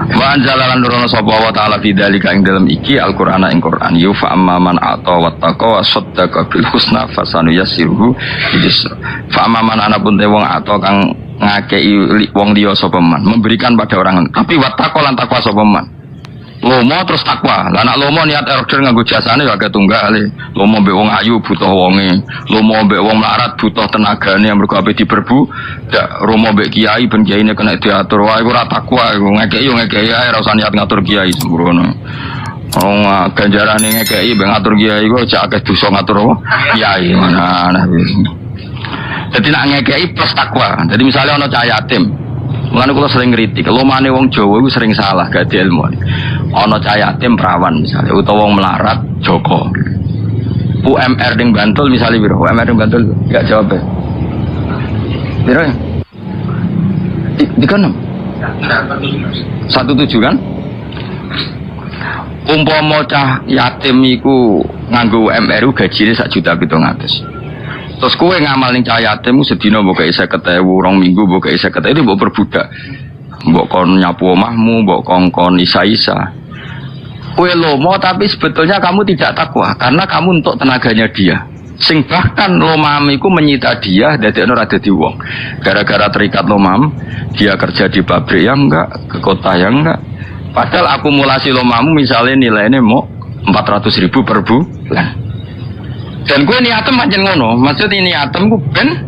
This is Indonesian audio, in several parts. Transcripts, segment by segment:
Wa anzalalan nurono sapa wa ta'ala bidzalika ing dalem iki Al-Qur'ana ing Qur'an yu fa amman ata wa taqa wa saddaqa bil husna fasanu yasiruhu bis fa amman ana pun te wong ata kang ngakei wong liya sapa man memberikan pada orang tapi wa taqa lan takwa sapa man lomo terus takwa lah nek lomo niat order nganggo jasane ya agak tunggale lomo mbek wong ayu butuh wonge lomo mbek wong melarat butuh tenagane mergo ape diberbu dak romo mbek kiai ben kiyaine kena diatur wae ora takwa iku ngekeki yo ngekeki ae ora usah niat ngatur kiai sembrono ganjarane ngekeki ben ngatur kiai kok cak akeh dosa ngatur kiai mana jadi nak ngekeki plus takwa jadi misalnya ana cah yatim mulane kula sering kritik, lomane wong Jawa iku sering salah gak di ilmu. Ana cah yatim perawan misalnya utawa wong melarat Joko. UMR ning Bantul misalnya piro? UMR ning Bantul gak jawab. Piro? Dikono. 17 kan? Umpama cah yatim iku nganggo UMR gajine 1.700.000. Terus kowe ngamal ning cah yatim sedina mbok kei 50.000, rong minggu mbok kei 50.000 itu mbok berbudak. Mbok kon nyapu omahmu, mbok kongkon isa-isa. Kowe lomo tapi sebetulnya kamu tidak takwa karena kamu untuk tenaganya dia. Sing bahkan lomam iku menyita dia dadekno ora dadi wong. Gara-gara terikat lomam, dia kerja di pabrik yang enggak, ke kota yang enggak. Padahal akumulasi lomamu misalnya nilainya mau 400.000 per bulan. Dan gue niatem macam ngono, maksudnya niatem gue ben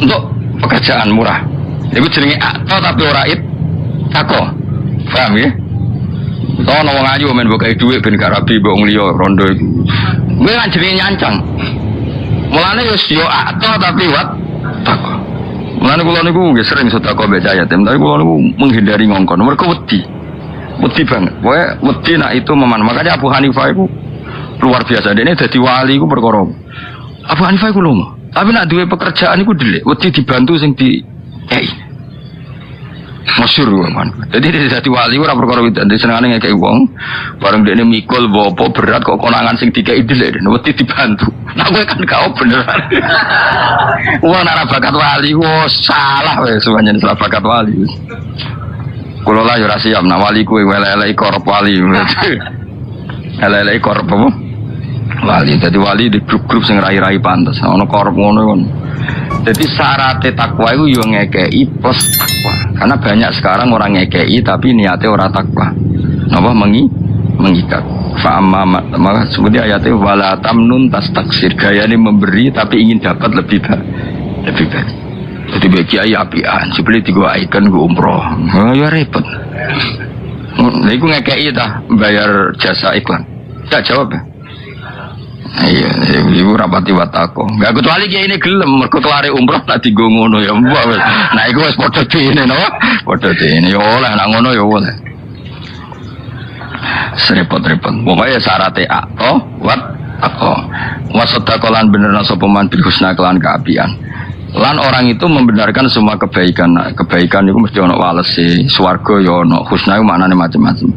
untuk pekerjaan murah. Iku jenenge akto tapi ora tako. Paham ya? Sono wong ayu men mbok gawe dhuwit ben gak rabi mbok liya rondo iku. Gue kan jenenge nyancang. Mulane yo akto tapi tako. Mulane kula niku nggih sering sedekah mbek yatim, tapi kula niku menghindari ngongkon. Mergo wedi. Wedi banget. Kowe wedi nak itu makanya Abu Hanifah iku luar biasa, ini jadi wali ku perkara. Abu Hanifah ku lomo. Tapi nak duwe pekerjaan iku dhelik, wedi dibantu sing di masyhur man. Jadi dia jadi wali ora perkara wit, senengane ngekeki wong. Bareng dekne mikul apa berat kok konangan sing dikeki dhelik, wedi dibantu. Nah kowe kan gak beneran. Wong ora bakat wali, salah wis semuanya salah bakat wali. Kulo lah yo ora siap nak wali kuwe elek-elek korup wali. Elek-elek korup apa? Wali, jadi wali di grup-grup sing rai-rai pantes. Ono korup ngono kon. Jadi syarat takwa itu yo ngekei plus takwa. Karena banyak sekarang orang ngekei tapi niatnya ora takwa. Napa mengikat. Fa amma maka seperti ayatnya wala tamnun tastaksir. Gayane memberi tapi ingin dapat lebih baik. Jadi bagi kiai apian, sebeli tiga ikan gue umroh. Ya repot. Nah, iku ngekei dah bayar jasa iklan. Tak jawab ya. Iya, ibu rapati watako. Gak kecuali kiai ini gelem, mergo kelare umroh tak digo ngono ya mbak. Nah, iku wis padha dene no. Padha dene ya oleh nak ngono ya oleh. Repot-repot. Pokoke syaraté akto, ako. Wasadaqalan benerna sapa man bil husna kelan kaapian. Lan orang itu membenarkan semua kebaikan. Nah, kebaikan itu mesti ono walese, swarga ya ono, husna itu maknane macam-macam.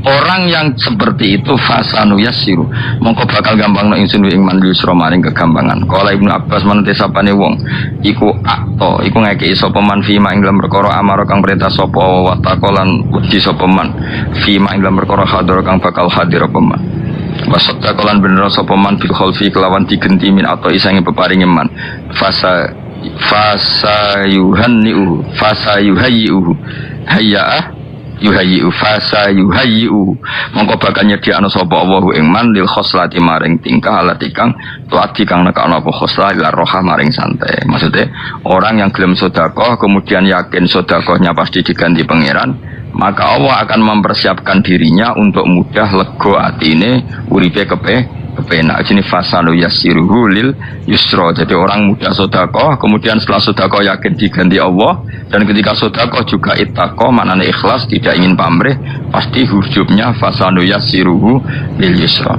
Orang yang seperti itu fasanu yasiru, mongko bakal gampang nek ingsun ing man yusra maring kegampangan. Kala Ibnu Abbas menete sapane wong iku akto, iku ngekeki sapa man fi ma ing dalam perkara amara kang perintah sapa wa taqalan wedi sapa man fi ma ing dalam perkara hadir kang bakal hadir apa man. Wasadaqalan bener sapa man bil khalfi kelawan digenti min atau isange peparinge man. Fasa yuhanniu mongko bakal nyediakno sapa Allah ing man lil khoslati maring tingkah alati kang tuati kang nekakno apa khoslah ila roha maring santai. Maksudnya orang yang gelem sedekah kemudian yakin sedekahnya pasti diganti pangeran, maka Allah akan mempersiapkan dirinya untuk mudah lega atine uripe kepenak jenis fasanu yasiruhu lil yusra. Jadi orang mudah sedekah kemudian setelah sedekah yakin diganti Allah, dan ketika sedekah juga ittaqah maknanya ikhlas tidak ingin pamrih, pasti hujubnya fasanu yasiruhu lil yusra.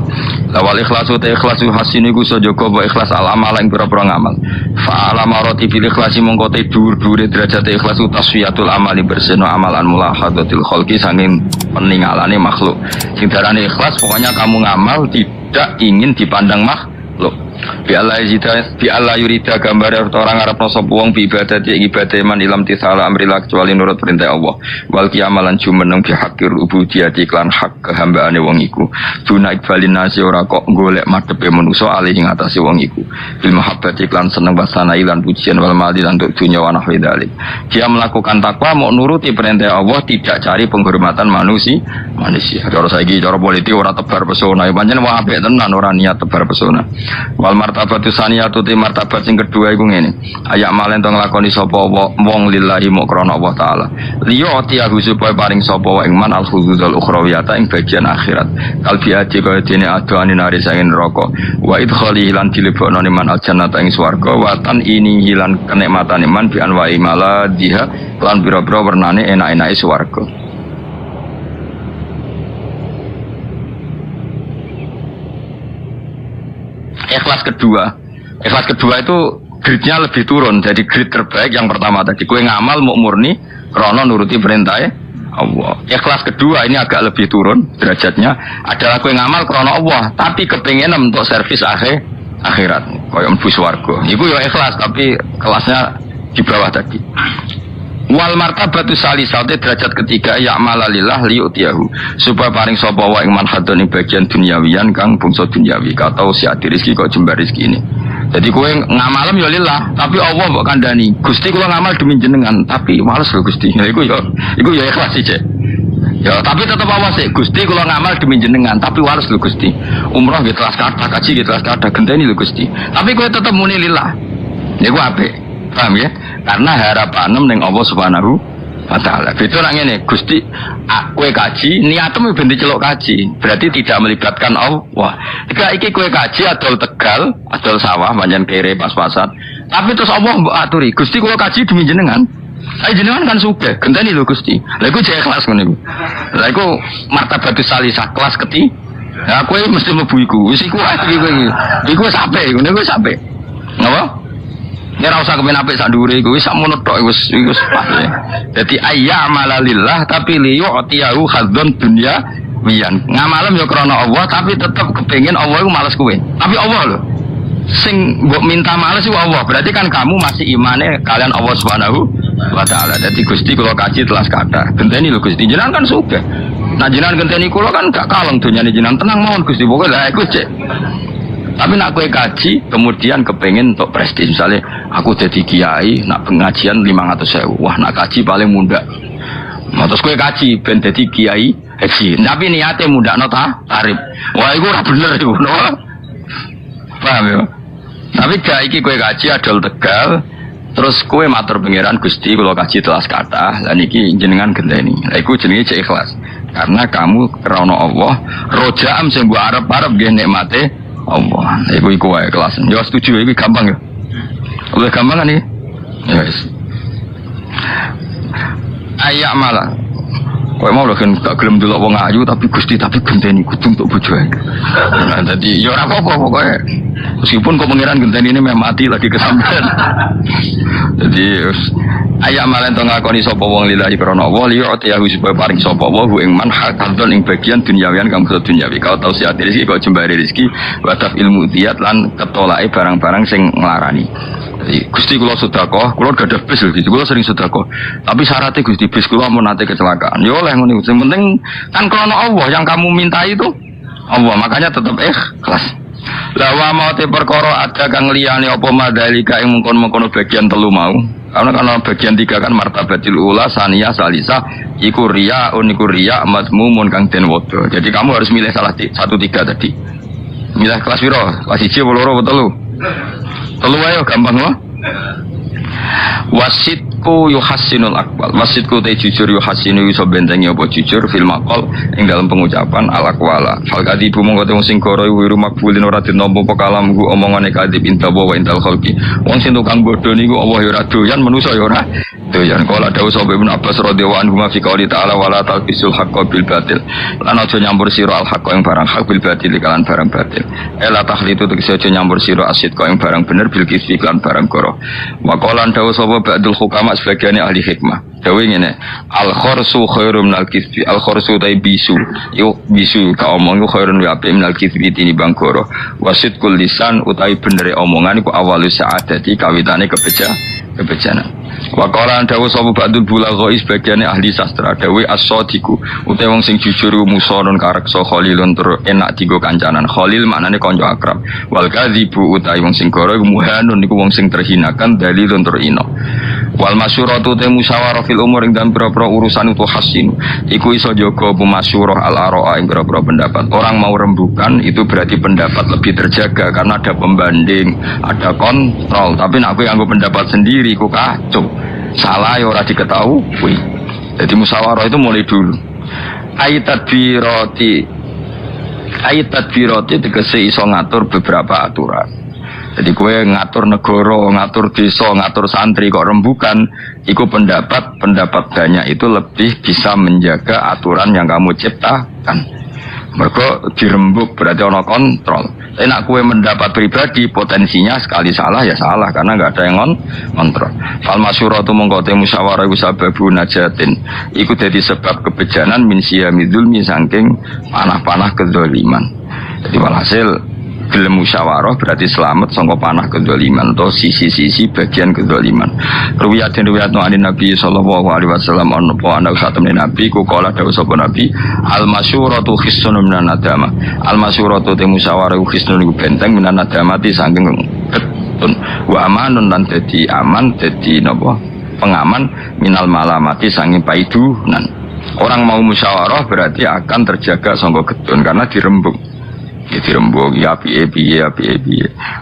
Lawal ikhlasu ta ikhlasu hasiniku sejoko wa ikhlas al amal ing pira-pira ngamal. Fa alamarati bil ikhlasi mongko te dhuwur-dhuwure derajat ikhlasu tasfiyatul amali berseno amalan mulahadatil khalqi saking peningalane makhluk. Sing darane ikhlas pokoknya kamu ngamal tidak ingin dipandang makhluk. Bi Allah yurida gambar orang Arab sapa wong bi ibadati ibadah man ilam tisala amrillah kecuali nurut perintah Allah wal qiyamalan jumeneng bi hakir ubudiyati iklan hak kehambaane wong iku duna ikbalin nasi ora kok golek madhepe manusa alih ing atase wong iku bil mahabbati iklan seneng basana ilan pujian wal mali lan untuk dunya wa nahwi dzalik dia melakukan takwa mau nuruti perintah Allah tidak cari penghormatan manusia cara saiki cara politik ora tebar pesona pancen wong apik tenan ora niat tebar pesona wal martabatu saniyatu ti martabat sing kedua iku ngene ayak malen to nglakoni sapa wong lillahi mok krana Allah taala liya tiyahu supaya paring sapa wa ing man al khuzul ukhrawiyata ing bagian akhirat kalbi aji kaya dene adoane nari saking neraka wa idkhali lan dilebokno man al jannata ing swarga wa tan ini hilan kenikmatane man bi anwa imala diha lan biro-biro wernane enak-enake swarga. Ikhlas kedua itu gridnya lebih turun. Jadi grid terbaik yang pertama tadi kue ngamal mau murni krono nuruti perintah Allah. Ikhlas kedua ini agak lebih turun derajatnya adalah kue ngamal krono Allah tapi kepengen untuk servis akhirat koyo mlebu swarga. Iku ya ikhlas tapi kelasnya di bawah tadi. Wal martabatu salisate derajat ketiga ya malalillah liyutiyahu supaya paring sapa wa ing manhadun ing bagian duniawian kang bangsa duniawi katau si adi rezeki kok jembar rezeki ini. Jadi kowe ngamalem ya lillah tapi Allah mbok kandhani Gusti kula ngamal demi jenengan tapi males lho Gusti. Nah iku ya ikhlas sih Cek. Ya tapi tetap awas sih Gusti kula ngamal demi jenengan tapi males lho Gusti. Umroh nggih telas kathah kaji nggih telas kathah genteni lho Gusti. Tapi kowe tetep muni lillah. Niku apik. Paham ya? Karena harapanem ning Allah Subhanahu wa taala. Beda nang ngene, Gusti, kowe kaji, niatmu ben diceluk kaji. Berarti tidak melibatkan Allah. Jika iki kowe kaji adol Tegal, adol sawah pancen kere pas-pasan. Tapi terus Allah mbok aturi, Gusti kula kaji demi jenengan. Saya jenengan kan sugih, genteni lho Gusti. Lha iku jek ikhlas ngono iku. Lha iku martabatus salisah kelas keti. Lah kowe mesti mlebu iku. Wis iku asli kowe iki. Iku sampe, ngono iku sampe. Napa? Nek ora usah kepen apik sak dhuwure iku wis sakmono tok wis pas ya. Dadi ayya malalillah tapi liyu'tiyahu khadzun dunya wiyan. Ngamalem ya krana Allah tapi tetep kepengin Allah iku males kowe. Tapi Allah lho. Sing mbok minta males iku Allah. Berarti kan kamu masih imane kalian Allah Subhanahu wa taala. Dadi Gusti kula kaji telas kathah. Genteni lho Gusti. Jenengan kan sugih. Nah jenengan genteni kula kan gak kaleng donyane jenengan. Tenang mawon Gusti. Pokoke lha iku cek. Tapi nak kowe kaji kemudian kepengen untuk prestis misalnya aku jadi kiai nak pengajian 500.000 wah nak kaji paling muda nah, terus kowe kaji ben jadi kiai haji tapi niatnya muda nota tarif wah itu ora bener itu no? Paham ya tapi gak iki kowe kaji adol Tegal terus kowe matur pangeran Gusti kula kaji telas kathah lan iki jenengan genteni lha iku jenenge cek ikhlas karena kamu krana Allah rojaam sing mbok arep-arep nggih nikmate Allah, iku wae kelas. Ya setuju iki gampang ya. Udah gampang kan iki? Ya wis. Ayak malah. Kowe mau lho kan gak gelem delok wong ayu tapi Gusti tapi genteni kudu untuk bojo ae. Nah dadi ya ora apa-apa pokoke. Meskipun kok pangeran genteni ini memang mati lagi kesampean. Jadi ayak malah to ngakoni sapa wong lillahi krana Allah liya atiyahu supaya paring sapa wa ing man hakadon ing bagian duniawian kang kudu duniawi. Kau tau siat rezeki kok jembare rezeki wa taf ilmu diat lan ketolake barang-barang sing nglarani. Gusti kula sedekah, kula gadah bis lho, kula sering sedekah. Tapi syaratnya Gusti bis kula mun nate kecelakaan. Ya oleh ngono. Sing penting kan krana Allah yang kamu minta itu Allah, makanya tetap ikhlas. Lah wa mau te perkara ada kang liyane apa madalika ing mengkon-mengkon bagian telu mau. Karena bagian 3 kan martabatil ula, saniyah, salisa, iku riya, uniku riya, madmumun kang den wodo. Jadi kamu harus milih salah 1 3 tadi. Milih kelas piro? Kelas 1 apa 2 apa 3? Telu ayo gampang loh. Wasitku yuhassinul aqwal. Wasitku te jujur yuhassinu iso bentengi apa jujur fil maqal ing dalam pengucapan al aqwala. Fal kadibu mongko te sing karo wiru makbulin ora dinompo kalamku omongane kadib intawa wa intal khalqi. Wong sing tukang bodho niku Allah ya ora doyan manusa ya ora doyan. Kala dawuh sapa Ibnu Abbas radhiyallahu anhu fi qouli ta'ala wala talbisul haqqo bil batil. Lan aja nyampur sira al haqqo ing barang hak bil batil lan barang batil. Ela takhlitu tegese aja nyampur sira asid kok ing barang bener bil kisfi lan barang goro. Wa qala dawuh sapa ba'dul hukama ulama sebagiannya ahli hikmah. Dawe ngene, al khorsu khairum minal kizbi. Al khorsu tai bisu. Yo bisu ka omong iku khairun wa apik minal kizbi tinimbang goro. Wasit kul lisan utawi benere omongan iku awalus sa'adati kawitane kebejanan. Waqala dawu sapa ba'dul bulagha sebagiannya ahli sastra dawe as-sadiqu utawa wong sing jujur musonon kareksa khalilun tur enak digo kancanan. Khalil maknane kanca akrab. Wal kadzibu utawa wong sing goro iku muhanun niku wong sing terhinakan dalilun tur ino. Wal masyuratu te musyawarah fil umur ing dalem pira-pira urusan itu hasin. Iku iso jaga pemasyurah al-ara'a ing pira-pira pendapat. Orang mau rembukan itu berarti pendapat lebih terjaga karena ada pembanding, ada kontrol. Tapi nek aku nganggo pendapat sendiri ku kacau. Salah ya ora diketahui. Jadi musyawarah itu mulai dulu. Ayat tadbirati tegese iso ngatur beberapa aturan. Jadi kowe ngatur negara, ngatur desa, ngatur santri kok rembukan, iku pendapat banyak itu lebih bisa menjaga aturan yang kamu ciptakan. Mergo dirembuk berarti ana kontrol. Tapi nek kowe mendapat pribadi potensinya sekali salah ya salah karena enggak ada yang kontrol. Fal masyuratu mongko te musyawarah iku sababu najatin. Iku dadi sebab kebejanan min siyamidul saking panah-panah kedzaliman. Jadi walhasil gelem musyawarah berarti selamat sangka panah kedzaliman atau sisi-sisi bagian kedzaliman. Riwayat Nabi sallallahu alaihi wasallam ana satemene Nabi ku kala dawuh sapa Nabi al masyuratu khisnun minan nadama. Al masyuratu te musyawarah khisnun iku benteng minan nadamati saking ketun wa amanun lan dadi aman dadi napa pengaman minal malamati saking paidunan. Orang mau musyawarah berarti akan terjaga sangka ketun karena dirembuk. Dirembuk ya piye.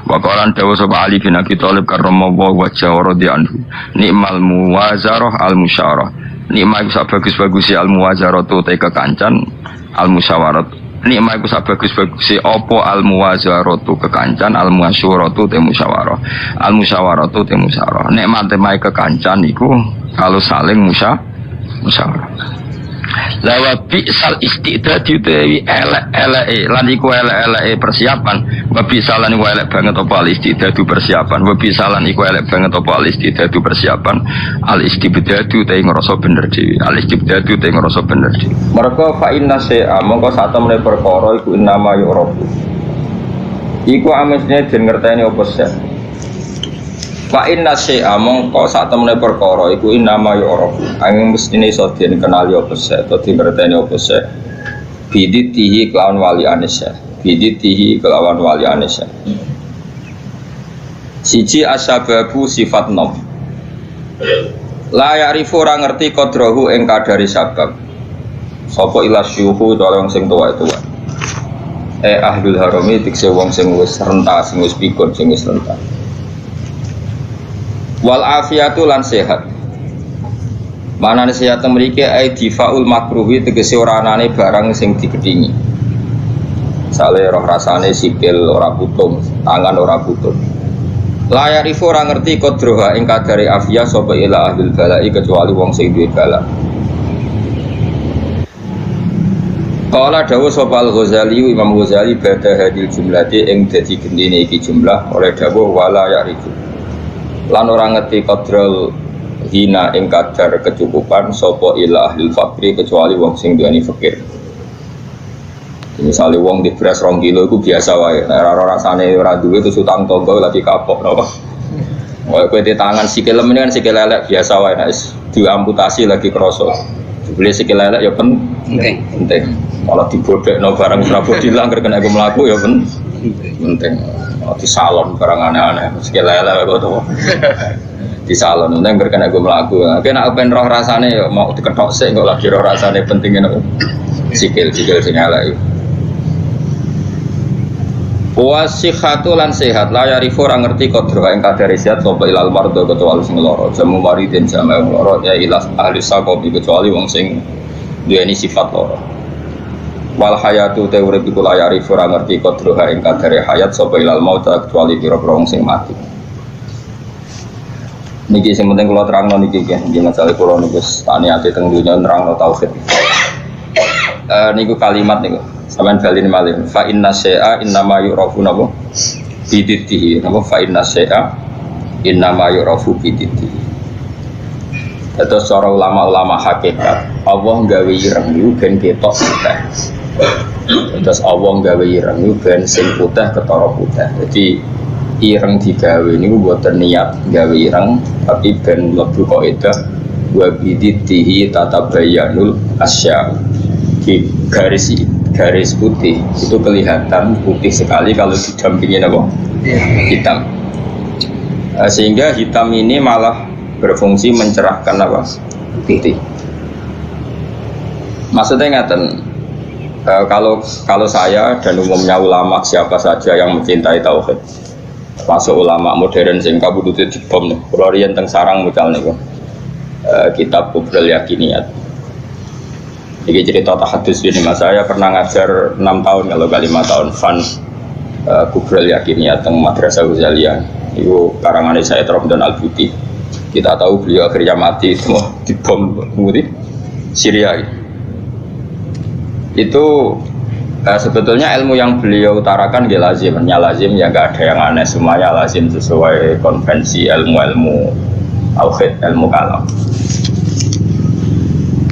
Waqalan dawu sapa Ali bin Abi Thalib karramallahu wajhahu radhiyallahu anhu. Nikmal muwazarah al musyarah. Nikmat iku bagus-bagus al muwazarah tu te kekancan al musyawarah. Nikmat iku bagus-bagus apa al muwazarah tu kekancan al musyarah tu te musyawarah. Al musyawarah tu te musyawarah. Nikmat te kekancan iku kalau saling musyawarah. Lawa bi'sal istidad yutewi elek lan iku elek persiapan wa bi'salan iku elek banget apa al istidadu persiapan wa bi'salan iku elek banget apa al istidadu persiapan al istibdadu te ngrasa bener dhewe al istibdadu te ngrasa bener dhewe mergo fa inna sa'a mongko satemene perkara iku innama yu'rafu iku amesne den ngerteni apa sih fa inna syai'a mongko sak temene perkara iku innama yu'rafu angin mestine iso dikenali apa sih to dingerteni apa sih biditihi kelawan wali anisa siji asbabu sifat nom la ya'rifu ora ngerti qadrahu ing kadari sabab sapa ilasyuhu to wong sing tuwa itu ahlul harami dikse wong sing wis renta sing wis pikun sing wis renta wal afiatu lan sehat. Manane sehat mriki ai difaul makruhi tegese ora anane barang sing digedhingi. Sale roh rasane sikil ora putung, tangan ora putung. Layar iku ora ngerti kodroha ing kadare afia sapa ila ahlul balai kecuali wong sing duwe balak. Qala dawuh sapa Al-Ghazali Imam Ghazali badha hadil jumlati ing dadi gendine iki jumlah oleh dawuh wala ya'rifu. Lan orang ngerti kadral hina ing kadar kecukupan sapa ila ahlil fakri kecuali wong sing duweni fakir. Misalnya wong di beras 2 kilo itu biasa wae. Nek ora rasane ora duwe terus utang tangga lagi kapok napa. Kowe di tangan sikil ini kan sikil lelek biasa wae nek diamputasi lagi krasa. Dibeli sikil lelek ya penting. Kalau dibodhekno barang Prabu dilang kena aku mlaku ya penting. Di salon barang aneh-aneh sikil lelek kok to. Di salon nang kena aku mlaku. Kena ben roh rasane ya mau diketok sik kok lagi roh rasane pentingnya sikil sing elek. Wasihatu lan sehat la yarifu ora ngerti kodro ing kadare sehat sapa ilal mardo kecuali sing lara jamu maridin jamaah lara ya ilas ahli sakobi kecuali wong sing duweni sifat lara wal hayatu te urip iku la yarifu ora ngerti kodro ing kadare hayat sapa ilal maut kecuali pira-pira wong sing mati niki sing penting kula terangno niki nggih masalah kula niku tani ati teng dunya nerangno tauhid niku kalimat niku sampeyan balin malih fa inna syai'a innama yu'rafu napa biditihi napa fa inna syai'a innama yu'rafu biditihi Terus cara ulama-ulama hakikat, Allah nggawe ireng iku ben ketok putih. Terus Allah nggawe ireng iku ben sing putih ketara putih. Jadi ireng digawe niku mboten niat gawe ireng, tapi ben mlebu kaidah wa biditihi tatabayyanul asya. Di garis putih itu kelihatan putih sekali kalau didampingi apa? Hitam. Sehingga hitam ini malah berfungsi mencerahkan apa? Putih. Maksudnya ngaten, kalau saya dan umumnya ulama siapa saja yang mencintai tauhid, masuk ulama modern sing kabudute dibom nih. Kalau riyen teng sarang misalnya kitab Kubral Yakiniyat. Ini cerita tahadus ini mas, saya pernah ngajar 6 tahun kalau gak 5 tahun fan Kubral Yakiniyat teng Madrasah Ghazaliyah. Itu karangan saya Ramadan Al-Buti. Kita tahu beliau akhirnya mati semua dibom di Syria. Itu sebetulnya ilmu yang beliau utarakan dia lazim ya nggak ada yang aneh, semuanya lazim sesuai konvensi ilmu tauhid, ilmu kalam.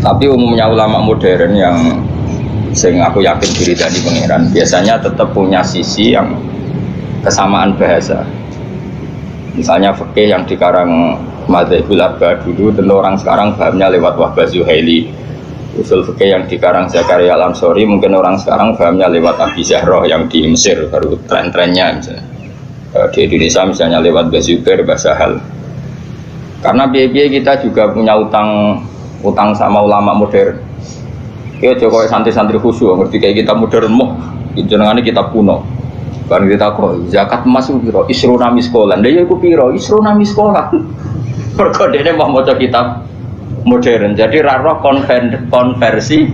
Tapi umumnya ulama modern yang sing aku yakin diri dari pangeran biasanya tetap punya sisi yang kesamaan bahasa. Misalnya fikih yang dikarang Madzhabul Arba dulu, tentu orang sekarang pahamnya lewat Wahbah Zuhaili. Usul fikih yang dikarang Zakaria Al-Ansori mungkin orang sekarang pahamnya lewat Abi Zahroh yang di Mesir, baru tren-trennya misalnya. Di Indonesia misalnya lewat Bazubair, Basahal. Karena biaya kita juga punya utang sama ulama modern. Kita Jokowi santri-santri khusyuk, ngerti kayak kita modern moh, jenengannya kita kuno. Barang kita kok zakat emas itu piro, isruna miskolan. Dia itu piro, isruna miskolan. Perkodenya mau baca kitab modern, jadi raro konversi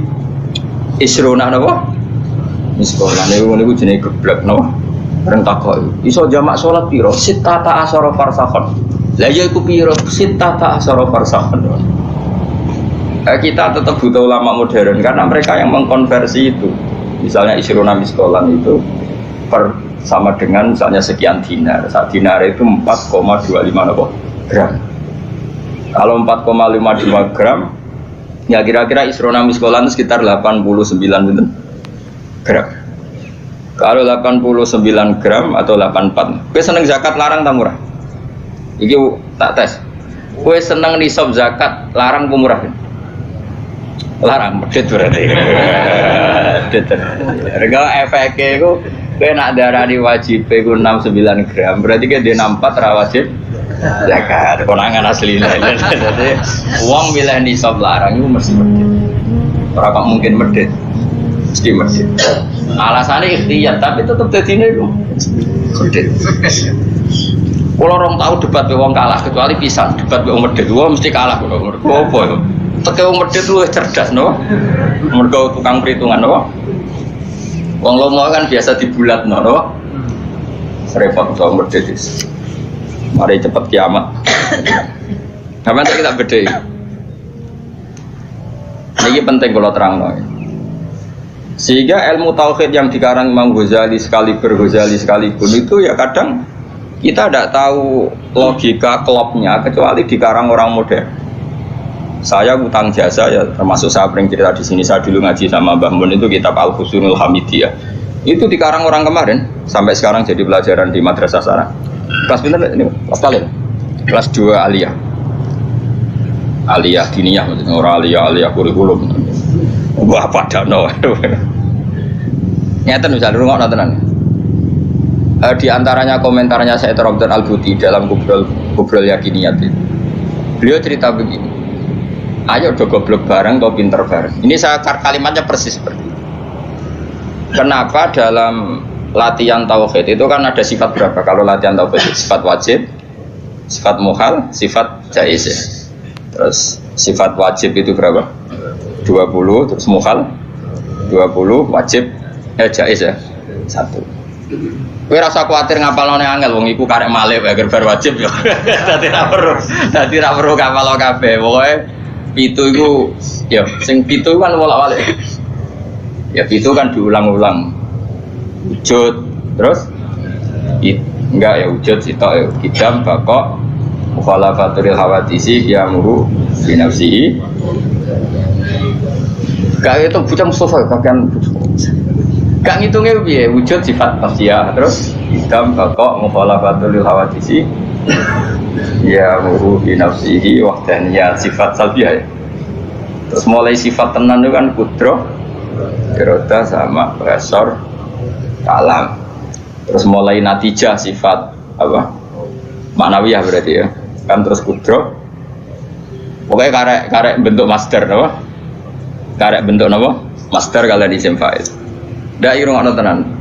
isruna napa miskolan. Ini jenis geblek napa. Barang takok iso jamak sholat piro, sittata asyara farsakhon. Lah ya iku piro, sittata asyara farsakhon. Kita tetap butuh ulama modern karena mereka yang mengkonversi itu. Misalnya isruna miskolan itu sama dengan misalnya sekian dinar. Saat dinar itu 4,25 gram. Kalau 4,52 gram, ya kira-kira isrona miskolan sekitar 89 gram. Kalau 89 gram atau 84, kowe seneng zakat larang tak murah? Iki tak tes. Kowe seneng nisab zakat larang apa murah? Larang, medhit berarti. Medhit. Rega efeke iku kowe nak darani wajib iku 69 gram, berarti ke di 64 ra wajib zakat. Konangan asline. Dadi wong milih nisab larang iku mesti medhit. Ora kok mungkin medhit. Mesti medhit. Alasannya ikhtiyar tapi tetep dadine iku medhit. Kalau orang tahu debat be wong kalah kecuali pisan debat be wong medhit, wong mesti kalah kok. Mergo apa ya? Teke wong medhit luwih cerdas no. Mergo tukang perhitungan no. Wong lomo kan biasa dibulatno no. Repot wong medhit wis. Mari cepet kiamat. Sampeyan kita bedhei. Ini penting kalau terangno. Sehingga ilmu tauhid yang dikarang Imam Ghazali sekalipun itu ya kadang kita tidak tahu logika klopnya kecuali dikarang orang modern. Saya utang jasa ya, termasuk saya sering cerita di sini. Saya dulu ngaji sama Mbah Mun itu kitab Al-Husnul Hamidiyah. Itu dikarang orang kemarin sampai sekarang jadi pelajaran di madrasah sarang. Kelas bener ini, kelas kalian. Kelas 2 aliyah. Aliyah diniyah maksudnya orang aliyah kurikulum. Wah padano. Nyata misalnya rungokno tenan. Di antaranya komentarnya saya Ramadan Al-Buti dalam Kubral Yakiniyat itu. Beliau cerita begini. Ayo do goblok bareng atau pinter bareng. Ini saya kalimatnya persis seperti itu. Kenapa dalam latihan tauhid itu kan ada sifat berapa? Kalau latihan tauhid sifat wajib, sifat muhal, sifat jaiz ya. Terus sifat wajib itu berapa? 20, terus muhal 20, wajib jaiz ya 1. Kowe rasa kuwatir ngapalane angel wong iku karek malih wae bar wajib ya. Dadi ra perlu ngapalo kabeh. Pokoke 7 iku ya sing 7 kan wolak-walik. Ya 7 kan diulang-ulang. Wujud terus enggak ya wujud sitok ya kidam bakok mukhalafatul hawadisi qiyamuhu bi nafsihi. Gak itu bocah Mustafa bagian gak ngitungnya piye wujud sifat nafsiyah terus idam baqa mukhalafatul hawadisi qiyamuhu bi nafsihi wahdaniyah sifat salbiyah. Terus mulai sifat tenan itu kan kudroh, iroda sama resor, kalam. Terus mulai natijah sifat apa? Maknawiyah berarti ya. Kan terus kudroh. Pokoknya karek bentuk master apa? Karek bentuk apa? Master kalian isim fa'il. Ndak irung ana tenan.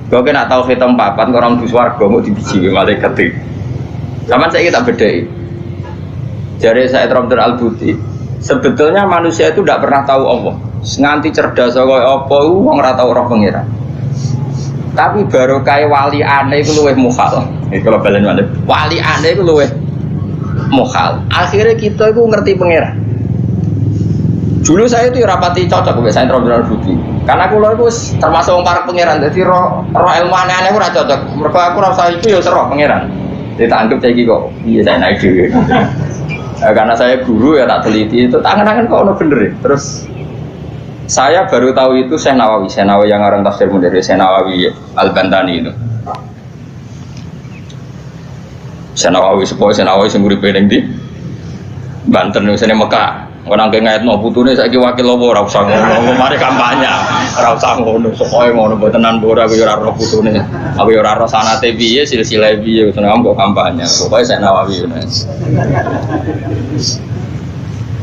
Kok nak tau hitam papat orang di swarga mau dibiji malaikat iki. Sampeyan saiki tak bedheki. Jare Said Ramdan Al-Buti sebetulnya manusia itu tidak pernah tahu Allah. Nganti cerdas kaya apa wong ora tau roh pengiran. Tapi baru kaya wali aneh iku luwih mukhal. Iki kalau balen wali. Wali aneh iku luwih mukhal. Akhirnya kita iku ngerti pengiran. Dulu saya itu rapati cocok mbek Said Ramdan Al-Buti. Karena aku lho iku termasuk wong parek pengiran. Dadi roh ilmu aneh-aneh ora cocok. Mergo aku rasa iku ya roh pengiran. Jadi tak anggap saiki kok iya saya naik dhewe. Karena saya guru ya tak teliti itu tangan-tangan kok ono bener ya. Terus saya baru tahu itu Syekh Nawawi yang ngarang tafsir Munir, Syekh Nawawi Al-Bantani itu. Syekh Nawawi sing uripe ning ndi? Banten wis ning Mekah. Ora nang ngaitno putune saiki wakil apa ora usah ngono, mari kampanye. Ora usah ngono, pokoke ngono mbotenan ora aku ya ora roh putune. Aku ya ora roh sanate piye, silsilah piye, seneng kok kampanye. Pokoke Syekh Nawawi ngono.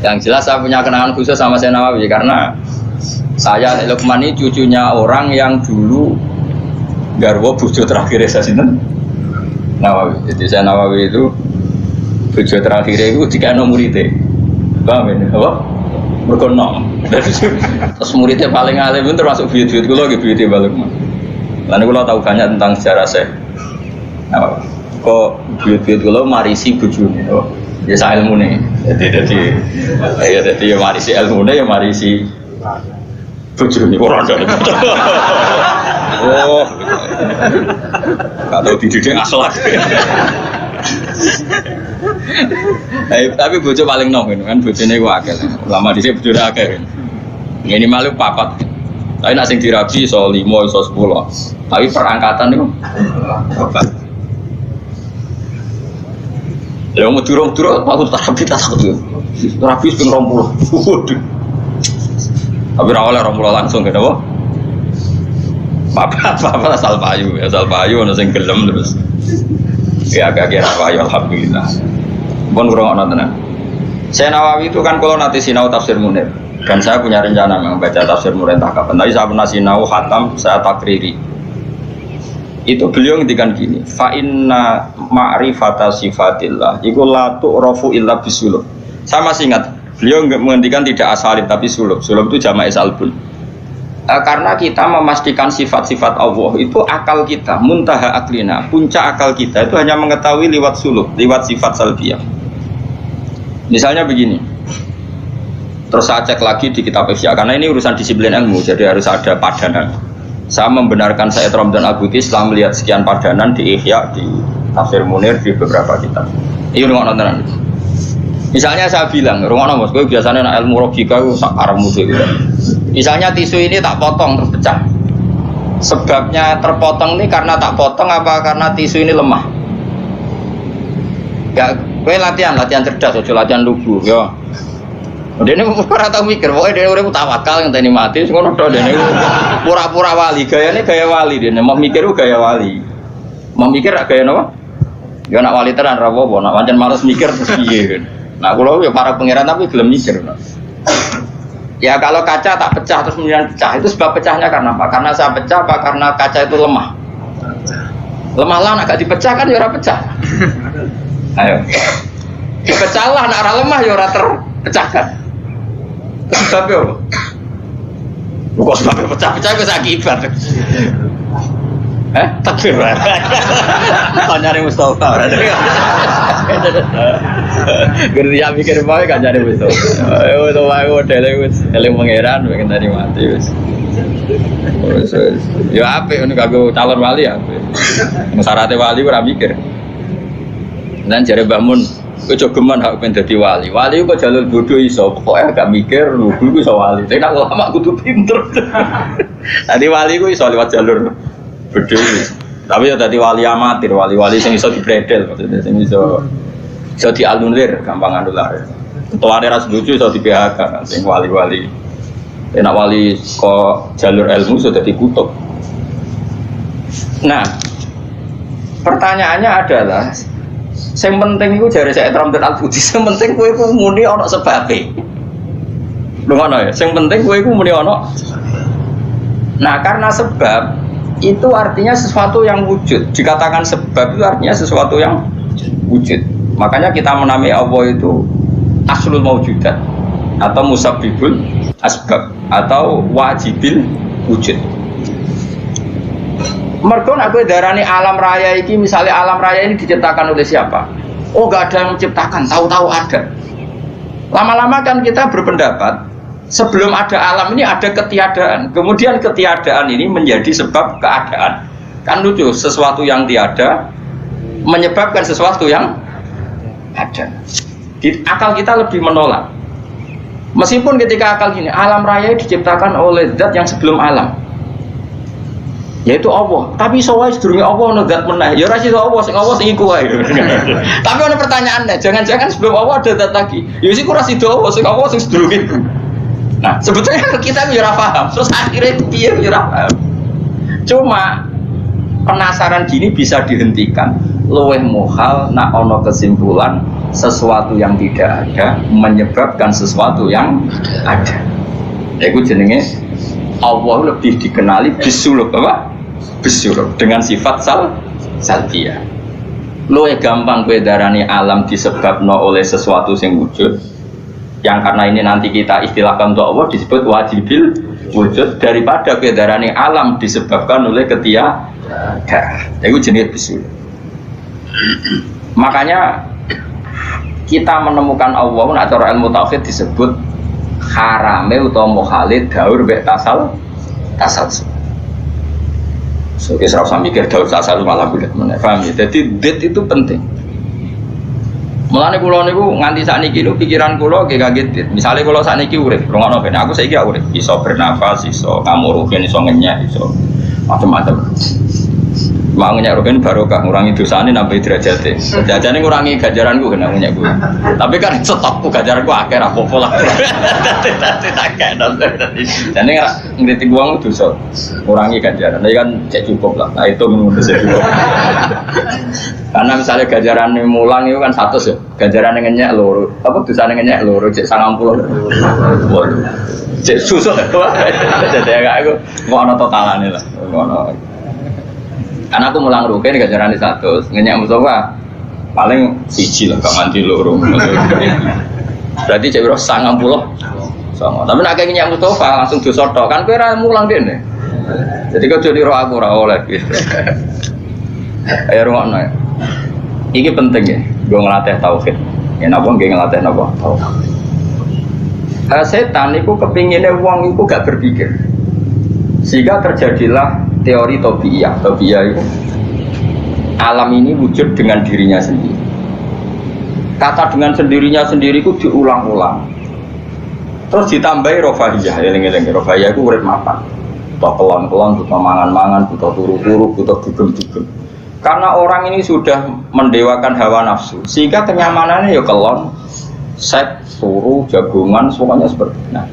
Yang jelas saya punya kenangan khusus sama Syekh Nawawi karena saya Lukman ini cucunya orang yang dulu garwa bojo terakhir saya sinten Nawawi. Jadi Syekh Nawawi itu bojo terakhir itu dikano muridé. Paham ini, apa? Berkonom. Terus muridnya paling alim pun termasuk buyut-buyut kula nggih buyute balik. Lan kula tahu banyak tentang sejarah Syekh. Nah, kok buyut-buyut kula marisi bojone. Ya sak ilmune. Jadi ya marisi ilmune ya marisi bojone ora ada. Oh. Kalau dididik akhlak. Tapi bojo paling nom kan bojone ku akeh. Ulama dhisik bojone akeh. Minimal 4. Tapi nek sing dirabi iso 5 iso 10. Tapi perangkatan niku 4. Lha mau durung-durung aku terapi tak sakit. Terapi ping 20. Waduh. Tapi ora oleh 20 langsung kan apa? Apa asal payu ana sing gelem terus. Ya agak kira payu alhamdulillah. Pun kurang ana tenan. Syekh Nawawi itu kan kalau nanti sinau tafsir Munir dan saya punya rencana membaca tafsir Munir entah kapan. Tapi saya pernah sinau khatam saya takriri. Itu beliau ngendikan gini, fa inna ma'rifata sifatillah iku la tu'rafu illa bisulub. Saya masih ingat, beliau menghentikan tidak asalib tapi sulub. Sulub itu jama'i salbun. Karena kita memastikan sifat-sifat Allah itu akal kita, muntaha aklina, puncak akal kita itu hanya mengetahui lewat sulub, lewat sifat salbiyah. Misalnya begini, terus saya cek lagi di kitab Ihya, karena ini urusan disiplin ilmu, jadi harus ada padanan. Saya membenarkan Said Ramdan Al-Buti setelah melihat sekian padanan di Ihya, di Tafsir Munir, di beberapa kitab. Ini rumah nontonan. Misalnya saya bilang, rumah nonton, gue biasanya nak ilmu logika itu arah musuh gitu. Misalnya tisu ini tak potong terus pecah. Sebabnya terpotong ini karena tak potong apa karena tisu ini lemah? Ya, gue latihan cerdas, ojo latihan lugu, ya. Dia ini pura tahu mikir, pokoknya dia udah tawakal yang tadi mati, semua udah dia pura-pura wali, gayanya gaya wali dia, mau mikir gaya wali, mau mikir gaya apa? Ya nak wali teran rawobo, nak macam malas mikir terus piye. Nah kalau ya para pangeran tapi belum mikir. Ya kalau kaca tak pecah terus kemudian pecah, itu sebab pecahnya karena apa? Karena saya pecah apa karena kaca itu lemah? Lemah lah, agak dipecah kan ya ora pecah. Ayo, dipecah lah, nak lemah ya ora terpecahkan. Sebabnya apa? Kok sebabnya pecah-pecah itu akibat. Takbir. Nyari Mustafa. Gerti ya mikir bae kan nyari Mustafa. Ayo to wae modele wis eling pangeran pengen tadi mati wis. Ya apik ngono kanggo calon wali ya. Syaratnya wali ora mikir. Dan jare Mbah Mun, kowe jogeman hak ben dadi wali. Wali kok jalur bodoh iso, pokoke gak mikir lugu iso wali. Tapi nek ulama kudu pinter. Tadi wali ku iso lewat jalur bodoh. Tapi ya dadi wali amatir, wali-wali sing iso dibredel maksudnya sing iso dianulir, gampang anulir. Ketuane ra setuju iso di PHK, sing wali-wali. Enak wali kok jalur ilmu sudah dikutuk. Nah, pertanyaannya adalah yang penting itu jari saya Ramdan Al-Budi, yang penting kowe iku muni ana sebabe. Lho ngono ya, yang penting kowe iku muni ana. Nah, karena sebab itu artinya sesuatu yang wujud. Dikatakan sebab itu artinya sesuatu yang wujud. Makanya kita menamai Allah itu aslul maujudat atau musabbibul asbab atau wajibil wujud. Mergo nek kowe darani alam raya iki, misalnya alam raya ini diciptakan oleh siapa? Oh, enggak ada yang menciptakan, tahu-tahu ada. Lama-lama kan kita berpendapat sebelum ada alam ini ada ketiadaan. Kemudian ketiadaan ini menjadi sebab keadaan. Kan lucu, sesuatu yang tiada menyebabkan sesuatu yang ada. Di akal kita lebih menolak. Meskipun ketika akal gini, alam raya diciptakan oleh zat yang sebelum alam, yaitu Allah. Tapi soalnya sedurunge Allah ono zat meneh. Ya ora iso Allah sing iku wae. Tapi ana pertanyaannya, jangan-jangan sebelum Allah ada zat lagi. Ya wis iku ora sida Allah sing sedurunge iku. Nah, sebetulnya kita ya ora paham. Terus akhirnya piye ya ora paham. Cuma penasaran gini bisa dihentikan. Luweh muhal nak ono kesimpulan sesuatu yang tidak ada menyebabkan sesuatu yang ada. Iku jenenge Allah lebih dikenali bisuluk apa? Bisuluk dengan sifat salbiyah. Luwih gampang kowe darani alam disebabno oleh sesuatu yang wujud. Yang karena ini nanti kita istilahkan untuk Allah disebut wajibil wujud daripada kowe darani alam disebabkan oleh ketiadaan. Iku jenenge bisuluk. Makanya kita menemukan Allah acara ilmu tauhid disebut harame utawa mukhalid daur mek tasal. So, kita serasa mikir daur tasal malah bulat meneh. Paham ya? Jadi det itu penting. Mulane kula niku nganti sakniki lho pikiran kula nggih kaget dit. Misale kula sakniki urip, rungokno ben aku saiki urip, iso bernafas, iso ngamuruhin, iso ngenyek, iso macam-macam. Mau ngenyek roken barokah ngurangi dosane nambah derajate. Jajane ngurangi ganjaranku kena ngenyek kuwi. Tapi kan stokku ganjaranku akeh ra apa-apa lah. Jane ngritik wong dosa. Ngurangi ganjaran. Nek kan cek cukup lah. Nah itu menurut saya cukup. Karena misalnya ganjarane mulang itu kan 100 ya. Ganjarane ngenyek loro. Apa dosane ngenyek loro cek 90. Waduh. Cek susah. Jadi aku mau ana totalane lah. Ngono. Karena aku mulang rukin ganjaran di 100, ngenyak Mustafa paling siji lah, gak mandi loro. Berarti cek biro 90 sama. Tapi nak kayak ngenyak Mustafa langsung dosotok kan kira mulang dene. Jadi kau jadi roh aku roh oleh. Ayo rumah no. Ini penting ya, gue ngelatih tauhid. Ya napa gue ngelatih napa tauhid. Setan itu kepinginnya uang itu gak berpikir, sehingga terjadilah teori tobiyah. Tobiyah itu alam ini wujud dengan dirinya sendiri. Kata dengan sendirinya sendiri itu diulang-ulang. Terus ditambahi rofahiyah. Eling-eling rofahiyah itu urip mapan. Butuh kelon-kelon, butuh mangan-mangan, butuh turu-turu, butuh dugem-dugem. Karena orang ini sudah mendewakan hawa nafsu, sehingga kenyamanannya ya kelon, seks, turu, jagungan, semuanya seperti itu. Nah,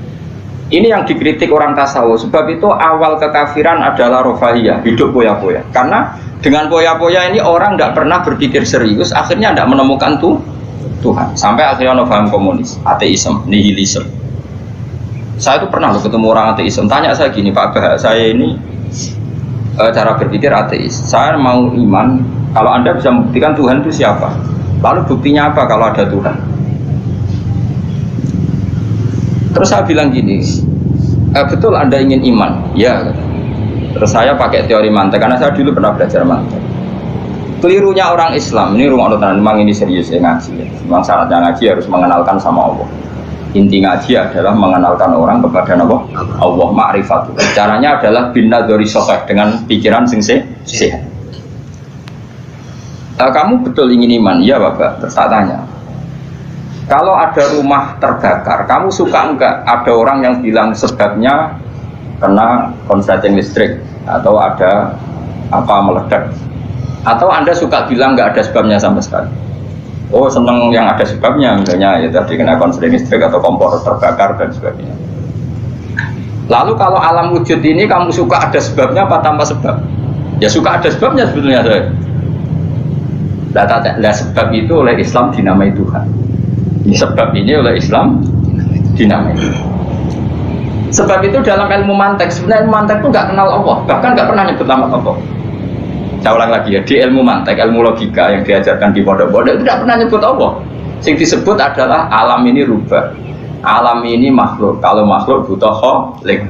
ini yang dikritik orang tasawuf. Sebab itu awal kekafiran adalah rofahiyah, hidup poya-poya. Karena dengan poya-poya ini orang tidak pernah berpikir serius, akhirnya tidak menemukan Tuhan. Sampai akhirnya ada paham komunis, ateisme, nihilisme. Saya itu pernah ketemu orang ateisme. Tanya saya gini, Pak Bah, saya ini cara berpikir ateis. Saya mau iman, kalau Anda bisa membuktikan Tuhan itu siapa? Lalu buktinya apa kalau ada Tuhan? Terus saya bilang gini, betul Anda ingin iman? Ya. Terus saya pakai teori mantek, karena saya dulu pernah belajar mantek. Kelirunya orang Islam, ini rumah Allah, memang ini serius ya ngaji. Memang syaratnya ngaji harus mengenalkan sama Allah. Inti ngaji adalah mengenalkan orang kepada Allah, ma'rifat. Caranya adalah bin nadhari sahih, dengan pikiran sing sehat. Kamu betul ingin iman? Iya Bapak. Terus tak tanya, kalau ada rumah terbakar, kamu suka enggak ada orang yang bilang sebabnya kena konsleting listrik atau ada apa meledak? Atau Anda suka bilang enggak ada sebabnya sama sekali? Oh seneng yang ada sebabnya, misalnya ya tadi kena konsleting listrik atau kompor terbakar dan sebagainya. Lalu kalau alam wujud ini kamu suka ada sebabnya apa tanpa sebab? Ya suka ada sebabnya sebetulnya saya. Nah, sebab itu oleh Islam dinamai Tuhan. Ini sebab ini oleh Islam dinamai. Sebab itu dalam ilmu mantek, sebenarnya ilmu mantek itu nggak kenal Allah, bahkan nggak pernah nyebut nama Allah. Saya ulang lagi ya, di ilmu mantek, ilmu logika yang diajarkan di pondok-pondok itu tidak pernah nyebut Allah. Yang disebut adalah alam ini rubah, alam ini makhluk. Kalau makhluk butuh khalik.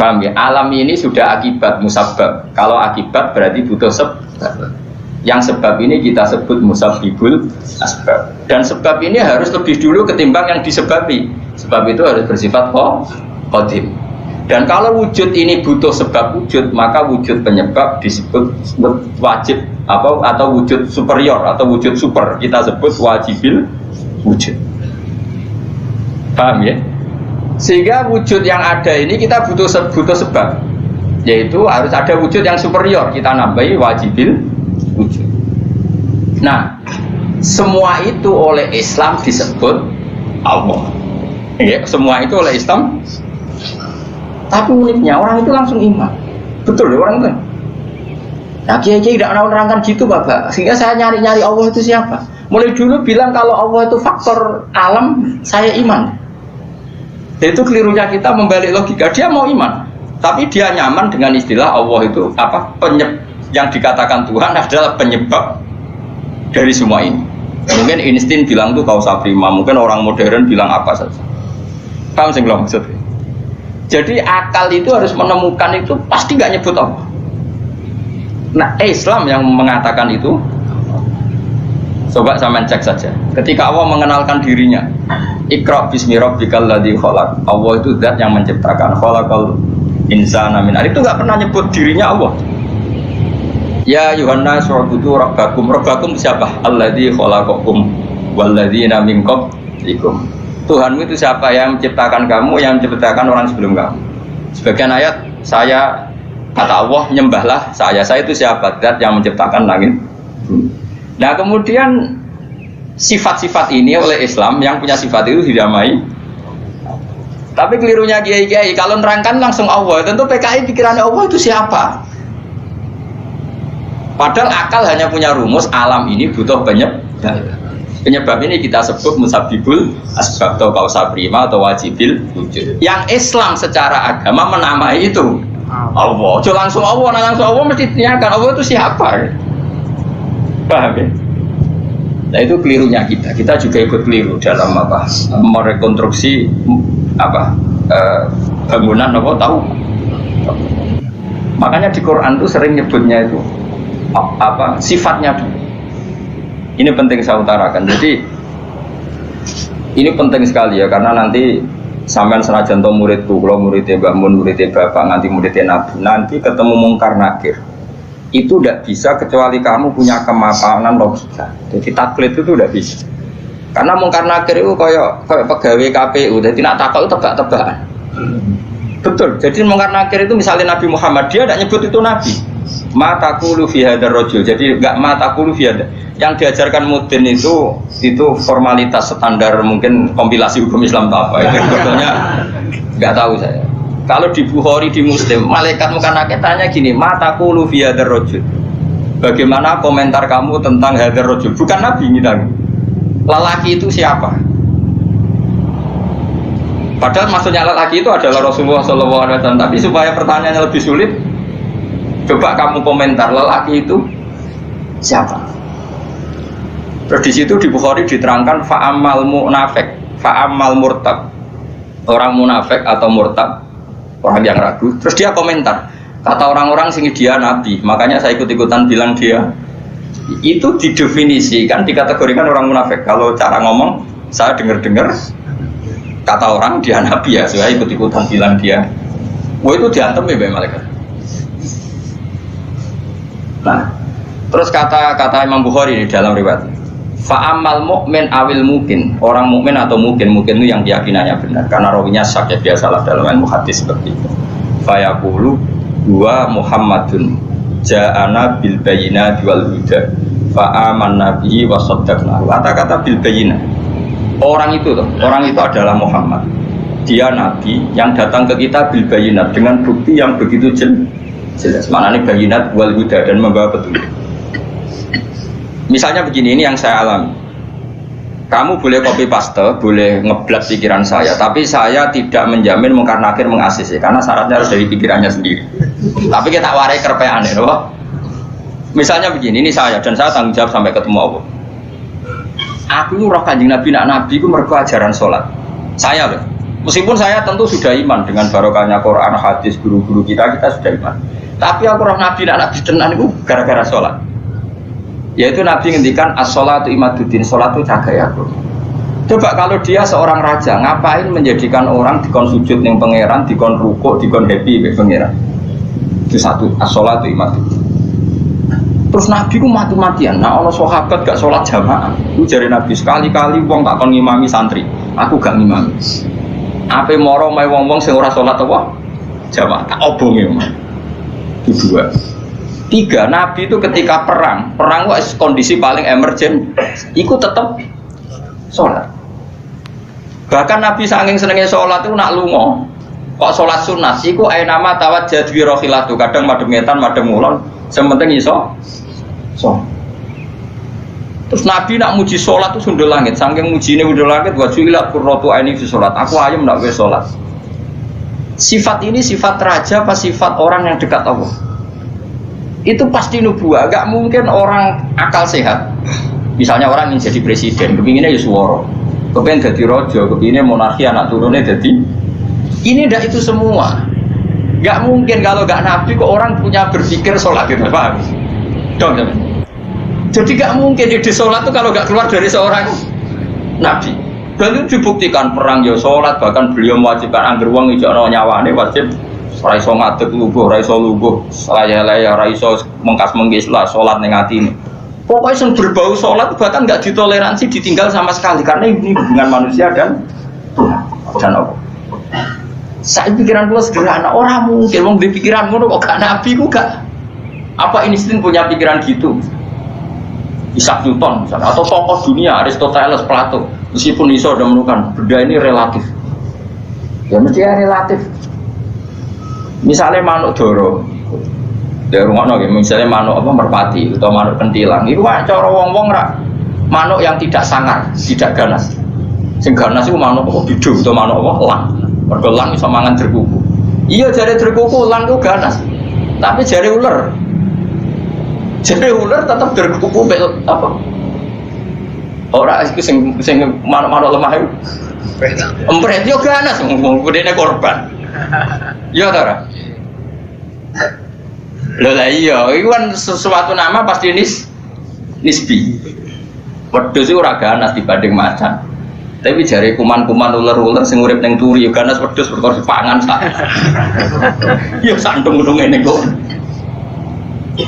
Paham ya? Alam ini sudah akibat musabab. Kalau akibat berarti butuh sebab. Yang sebab ini kita sebut musabbibul asbab. Dan sebab ini harus lebih dulu ketimbang yang disebabi. Sebab itu harus bersifat qadim. Dan kalau wujud ini butuh sebab wujud, maka wujud penyebab disebut wajib atau wujud superior atau wujud super. Kita sebut wajibil wujud. Paham ya? Sehingga wujud yang ada ini kita butuh sebab. Yaitu harus ada wujud yang superior. Kita nambahi wajibil wujud. Nah, semua itu oleh Islam disebut Allah. Ya, semua itu oleh Islam. Tapi uniknya orang itu langsung iman. Betul ya orang itu. Nah, kiai-kiai tidak menerangkan gitu Bapak. Sehingga saya nyari-nyari Allah itu siapa. Mulai dulu bilang kalau Allah itu faktor alam, saya iman. Itu kelirunya kita membalik logika. Dia mau iman, tapi dia nyaman dengan istilah Allah itu apa? Yang dikatakan Tuhan adalah penyebab dari semua ini. Mungkin Einstein bilang itu kausa prima, mungkin orang modern bilang apa saja. Paham sih belum maksudnya? Jadi akal itu harus menemukan itu pasti nggak nyebut Allah. Nah Islam yang mengatakan itu, coba sampean cek saja. Ketika Allah mengenalkan dirinya, Iqra bismi rabbikal ladzi khalaq. Allah itu zat yang menciptakan, khalaqal insana min 'alaq. Itu nggak pernah nyebut dirinya Allah. Ya Yuhanna su'budu rabbakum. Rabbakum siapa? Alladzi khalaqakum walladzina min qablikum. Tuhanmu itu siapa? Yang menciptakan kamu, yang menciptakan orang sebelum kamu. Sebagian ayat saya kata Allah nyembahlah saya itu siapa? Zat yang menciptakan langit. Nah kemudian sifat-sifat ini oleh Islam yang punya sifat itu didamai. Tapi kelirunya kiai-kiai kalau nerangkan langsung Allah, tentu PKI pikirannya Allah itu siapa? Padahal akal hanya punya rumus alam ini butuh penyebab. Penyebab ini kita sebut musabbibul asbab atau kausa prima atau wajibil wujud. Yang Islam secara agama menamai itu Allah. Jangan langsung Allah, langsung Allah mesti ditanyakan Allah itu siapa? Paham ya? Nah itu kelirunya kita. Kita juga ikut keliru dalam apa? Merekonstruksi bangunan apa tahu? Makanya di Quran tuh sering nyebutnya itu apa sifatnya dulu. Ini penting saya utarakan. Jadi ini penting sekali ya karena nanti sampean senajan to muridku, kalau muridnya Mbah Mun, muridnya Bapak, nanti muridnya Nabi, nanti ketemu mungkar nakir. Itu tidak bisa kecuali kamu punya kemapanan logika. Jadi taklid itu tidak bisa. Karena mungkar nakir itu kayak pegawai KPU, jadi nak takut tebak-tebakan. Betul. Jadi mungkar nakir itu misalnya Nabi Muhammad, dia tidak nyebut itu Nabi. Ma taqulu fi hadzal rajul. Jadi enggak ma taqulu fi hadzal. Yang diajarkan mudin itu formalitas standar mungkin kompilasi hukum Islam atau apa. Itu sebetulnya enggak tahu saya. Kalau di Bukhari di Muslim, malaikat mungkar nakir tanya gini, ma taqulu fi hadzal rajul. Bagaimana komentar kamu tentang hadzal rajul? Bukan Nabi ini tadi. Lelaki itu siapa? Padahal maksudnya lelaki itu adalah Rasulullah SAW. Tapi supaya pertanyaannya lebih sulit, coba kamu komentar lelaki itu siapa? Terus di situ di Bukhari diterangkan fa'amal munafik, fa'amal murtab. Orang munafik atau murtab, orang yang ragu. Terus dia komentar, kata orang-orang sini dia nabi, makanya saya ikut-ikutan bilang dia. Itu didefinisikan, dikategorikan orang munafik. Kalau cara ngomong, saya dengar-dengar kata orang dia nabi ya, saya ikut-ikutan bilang dia. Wah itu diantem ya malaikat. Nah, Terus kata Imam Bukhari di dalam riwayat, fa'amal mu'min awil mungkin, orang mukmin atau mungkin itu yang keyakinannya benar, karena rawinya syak ya biasalah dalam ilmu hadis seperti itu. Fayaqulu wa Muhammadun ja'ana bil bayyinati wal huda fa'amanna bihi wa saddaqna. Kata-kata bil bayyinah, orang itu adalah Muhammad. Dia nabi yang datang ke kita bil bayyinat dengan bukti yang begitu jelas. Maknanya bayyinat wal huda dan membawa petunjuk. Misalnya begini, ini yang saya alami. Kamu boleh copy paste, boleh ngeblat pikiran saya, tapi saya tidak menjamin mengkarnakir mengasis ya, karena syaratnya harus dari pikirannya sendiri. Tapi kita warai kerpean ya, loh. Misalnya begini, ini saya dan saya tanggung jawab sampai ketemu Allah. Aku roh Kanjeng Nabi, nabi itu mergo ajaran sholat. Saya loh. Meskipun saya tentu sudah iman dengan barokahnya Quran, hadis, guru-guru kita sudah iman. Tapi aku roh nabi tenan itu gara-gara sholat. Yaitu Nabi ngendikan as-sholatu imaduddin, sholat itu jagai aku. Coba kalau dia seorang raja, ngapain menjadikan orang dikon sujud ning pangeran, dikon rukuk, dikon happy be pangeran. Itu satu, as-sholatu imaduddin. Terus Nabi ku mati-matian. Nah, ana sahabat gak sholat jamaah. Itu jare Nabi sekali-kali wong tak kon ngimami santri, aku gak ngimami. Ape moro mae wong-wong sing ora sholat apa? Jamaah tak obonge. Itu dua. Tiga, Nabi itu ketika perang itu kondisi paling emergen, ikut tetap sholat. Bahkan Nabi saking senengnya sholat itu nak lungo, kok sholat sunat, iku nama tawat jadwi rohilatu, kadang madem ngetan, madem ngulon, sementing iso. Terus Nabi nak muji sholat itu sundul langit, saking muji ini sundul langit, wajulilat kurrotu aini fi sholat, aku ayam nak we sholat. Sifat ini sifat raja, apa sifat orang yang dekat Allah? Itu pasti nubuah, gak mungkin orang akal sehat. Misalnya orang ingin jadi presiden, kepinginnya ya suworo, kepingin jadi rojo, kepinginnya monarki anak turunnya jadi. Ini ndak itu semua. Gak mungkin kalau gak nabi kok orang punya berpikir sholat gitu, paham? Dong, teman. Jadi gak mungkin ide sholat itu kalau gak keluar dari seorang nabi. Dan itu dibuktikan perang ya sholat, bahkan beliau mewajibkan angger wong ijo nyawane wajib. Raiso ngadeg luguh, raiso luguh, laya-laya, raiso mengkas-mengkis lah, sholat ning atine. Pokoknya yang berbau sholat bahkan nggak ditoleransi, ditinggal sama sekali karena ini hubungan manusia dan Tuhan. Allah. Saya pikiran gue sederhana, orang mungkin mau di pikiran gue kok gak nabi gue gak. Apa insting punya pikiran gitu? Isaac Newton misalnya, atau tokoh dunia Aristoteles, Plato, meskipun iso udah menemukan benda ini relatif. Ya mesti relatif. Misalnya manuk doro, dari rumah nongki, misalnya manuk apa merpati atau manuk kentilang, itu kan cara wong-wong rak manuk yang tidak sangar, tidak ganas. Sing ganas itu manuk apa bidu atau manuk apa lang, bergelang bisa mangan jerkuku. Iya jari jerkuku lang itu ganas, tapi jari ular tetap jerkuku apa? Orang itu sing manuk lemah itu, empret yo ganas, kemudian korban. Iya tara. Lah iya, itu kan sesuatu nama pasti nisbi. Wedhus itu ora ganas dibanding macan. Tapi jare kuman-kuman ular-ular sing urip ning turi yo ganas wedhus perkara dipangan sak. Ya sandung-sandung ngene kok.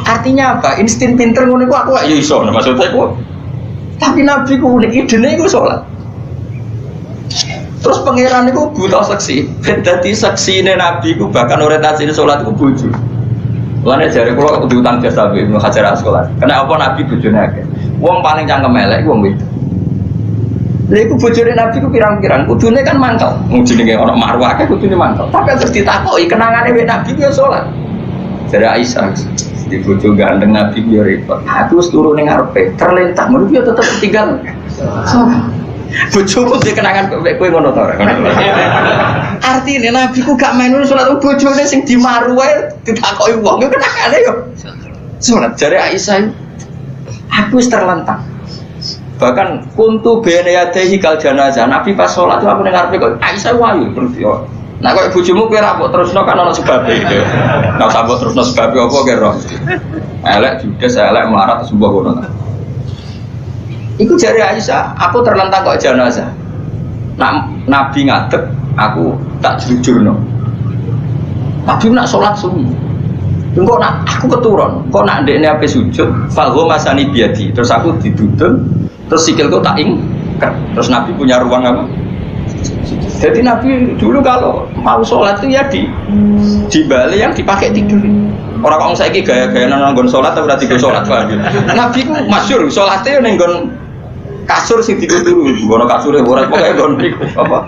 Artinya apa? Insting pinter ngono iku aku ya iso maksudnya kok. Tapi nabi ku unik idene iku salat. Terus pangeran itu buta seksi, jadi seksi ini nabi itu bahkan orientasi sholat itu bojo. Lainnya jari kalau diutang jasa Ibnu Hajar Asqalani. Kenapa nabi bojone akeh? Wong paling cangkem elek wong itu. Lha iku bojone nabi ku pirang-pirang, kudune kan mangkel. Wong jenenge ana marwah akeh kudune mangkel. Tapi terus ditakoki kenangane wek nabi ku ya sholat. Jare Aisyah di bojo gandeng nabi ku ya repot. Aku wis turu ning ngarepe, terlentang ngono ya tetep tinggal. Bojomu sing kenangan kok kowe ngono to ora. Artine nabi ku gak main salat bojone sing dimaru wae ditakoki wong yo kenangane yo. Salat jare Aisyah. Aku wis terlentang. Bahkan kuntu bene yadehi kal janazah. Nabi pas salat aku ning ngarepe kok Aisyah wayu terus yo. Nah kok bojomu kowe ra mbok terusno kan ana sebabe iki. Nek sambut terusno sebabe apa kira? Elek judes elek melarat sebuah ngono. Iku jari Aisyah, aku terlentang kok jenazah. Nabi ngadeg, aku tak jujur no. Nabi nak sholat sunyi. Engko nak aku keturun, kok nak ndekne ape sujud, falhu masani biadi. Terus aku didudul, terus sikilku tak ingkat. Terus Nabi punya ruang apa? Jadi Nabi dulu kalau mau sholat itu ya di balik yang dipakai tidur. Orang saya ini gaya-gaya nanggon sholat atau berarti gue sholat lagi. Nabi itu masyhur sholatnya nenggon kasur sih tidur dulu. Gono kasurnya borak pakai gon apa?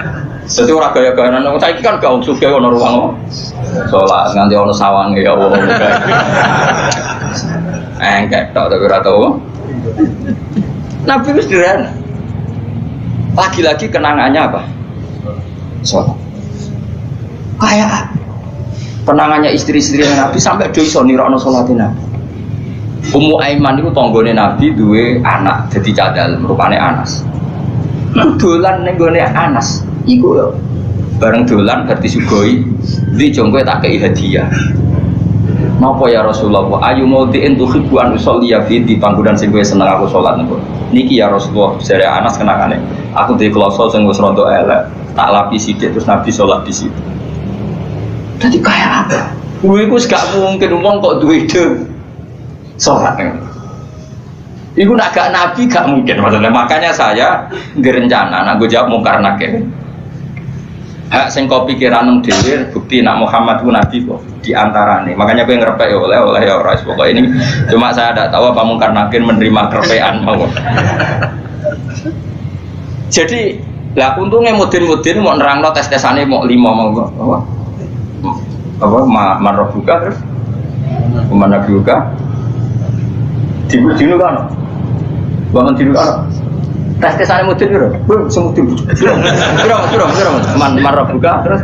Jadi orang gaya-gaya nanggon saya ini kan gak usah gaya ono ruang sholat nganti ono sawang ya Allah. Enggak tahu tapi rata apa? Nabi itu sederhana. Lagi-lagi kenangannya apa? Sholat. Kayak penangannya istri-istri Nabi sampai do iso nirakno sholatin Nabi. Ummu Aiman itu tanggane Nabi duwe anak dadi cadal rupane Anas. Dolan ning gone Anas iku yo bareng dolan bar disugoi ndi jongkoe tak kei hadiah. Napa ya Rasulullah ayu maudiin tuhibbu an usolliya fi di panggonan sing kowe seneng aku salat niku. Niki ya Rasulullah jare Anas kenangane. Aku duwe kloso sing wis rada elek, tak lapis sithik terus Nabi salat di situ. Jadi kayak apa? Kuwi iku gak mungkin wong kok duwe ide salat niku. Iku nak gak Nabi gak mungkin maksudnya. Makanya saya ngerencana nak gue jawab mungkar nakir. Hak sing kau pikiran dhewe bukti nak Muhammad ku nabi kok di antarane. Makanya gue ngerepek oleh ya ora pokok ini cuma saya tidak tahu apa mungkar nakir menerima kerpean mau. Jadi lah untungnya mudin-mudin mau nerangno tes-tesane mau 5 mau apa marah buka terus mana buka dinu kan bangun dinu kan tes-tesane mudin piro? Semudin. Piro? Man marah buka terus.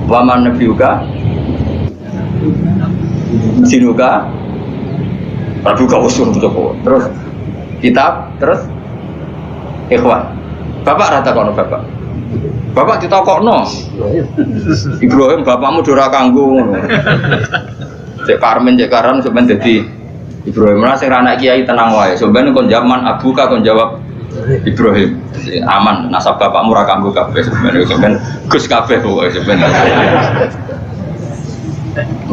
Waman nabi buka. Sinuka. Prabuka usul untuk terus kitab terus ikhwan. Bapak rata kono bapak. Bapak ditakokno. Ibrahim bapakmu dora kanggo ngono. Cek Parmen cek Karan sampeyan dadi Ibrahim lah sing anak kiai tenang wae. Sampeyan kon zaman abuka kon jawab Ibrahim. Aman nasab bapakmu ora kanggo kabeh sampeyan Gus kabeh pokoke sampeyan.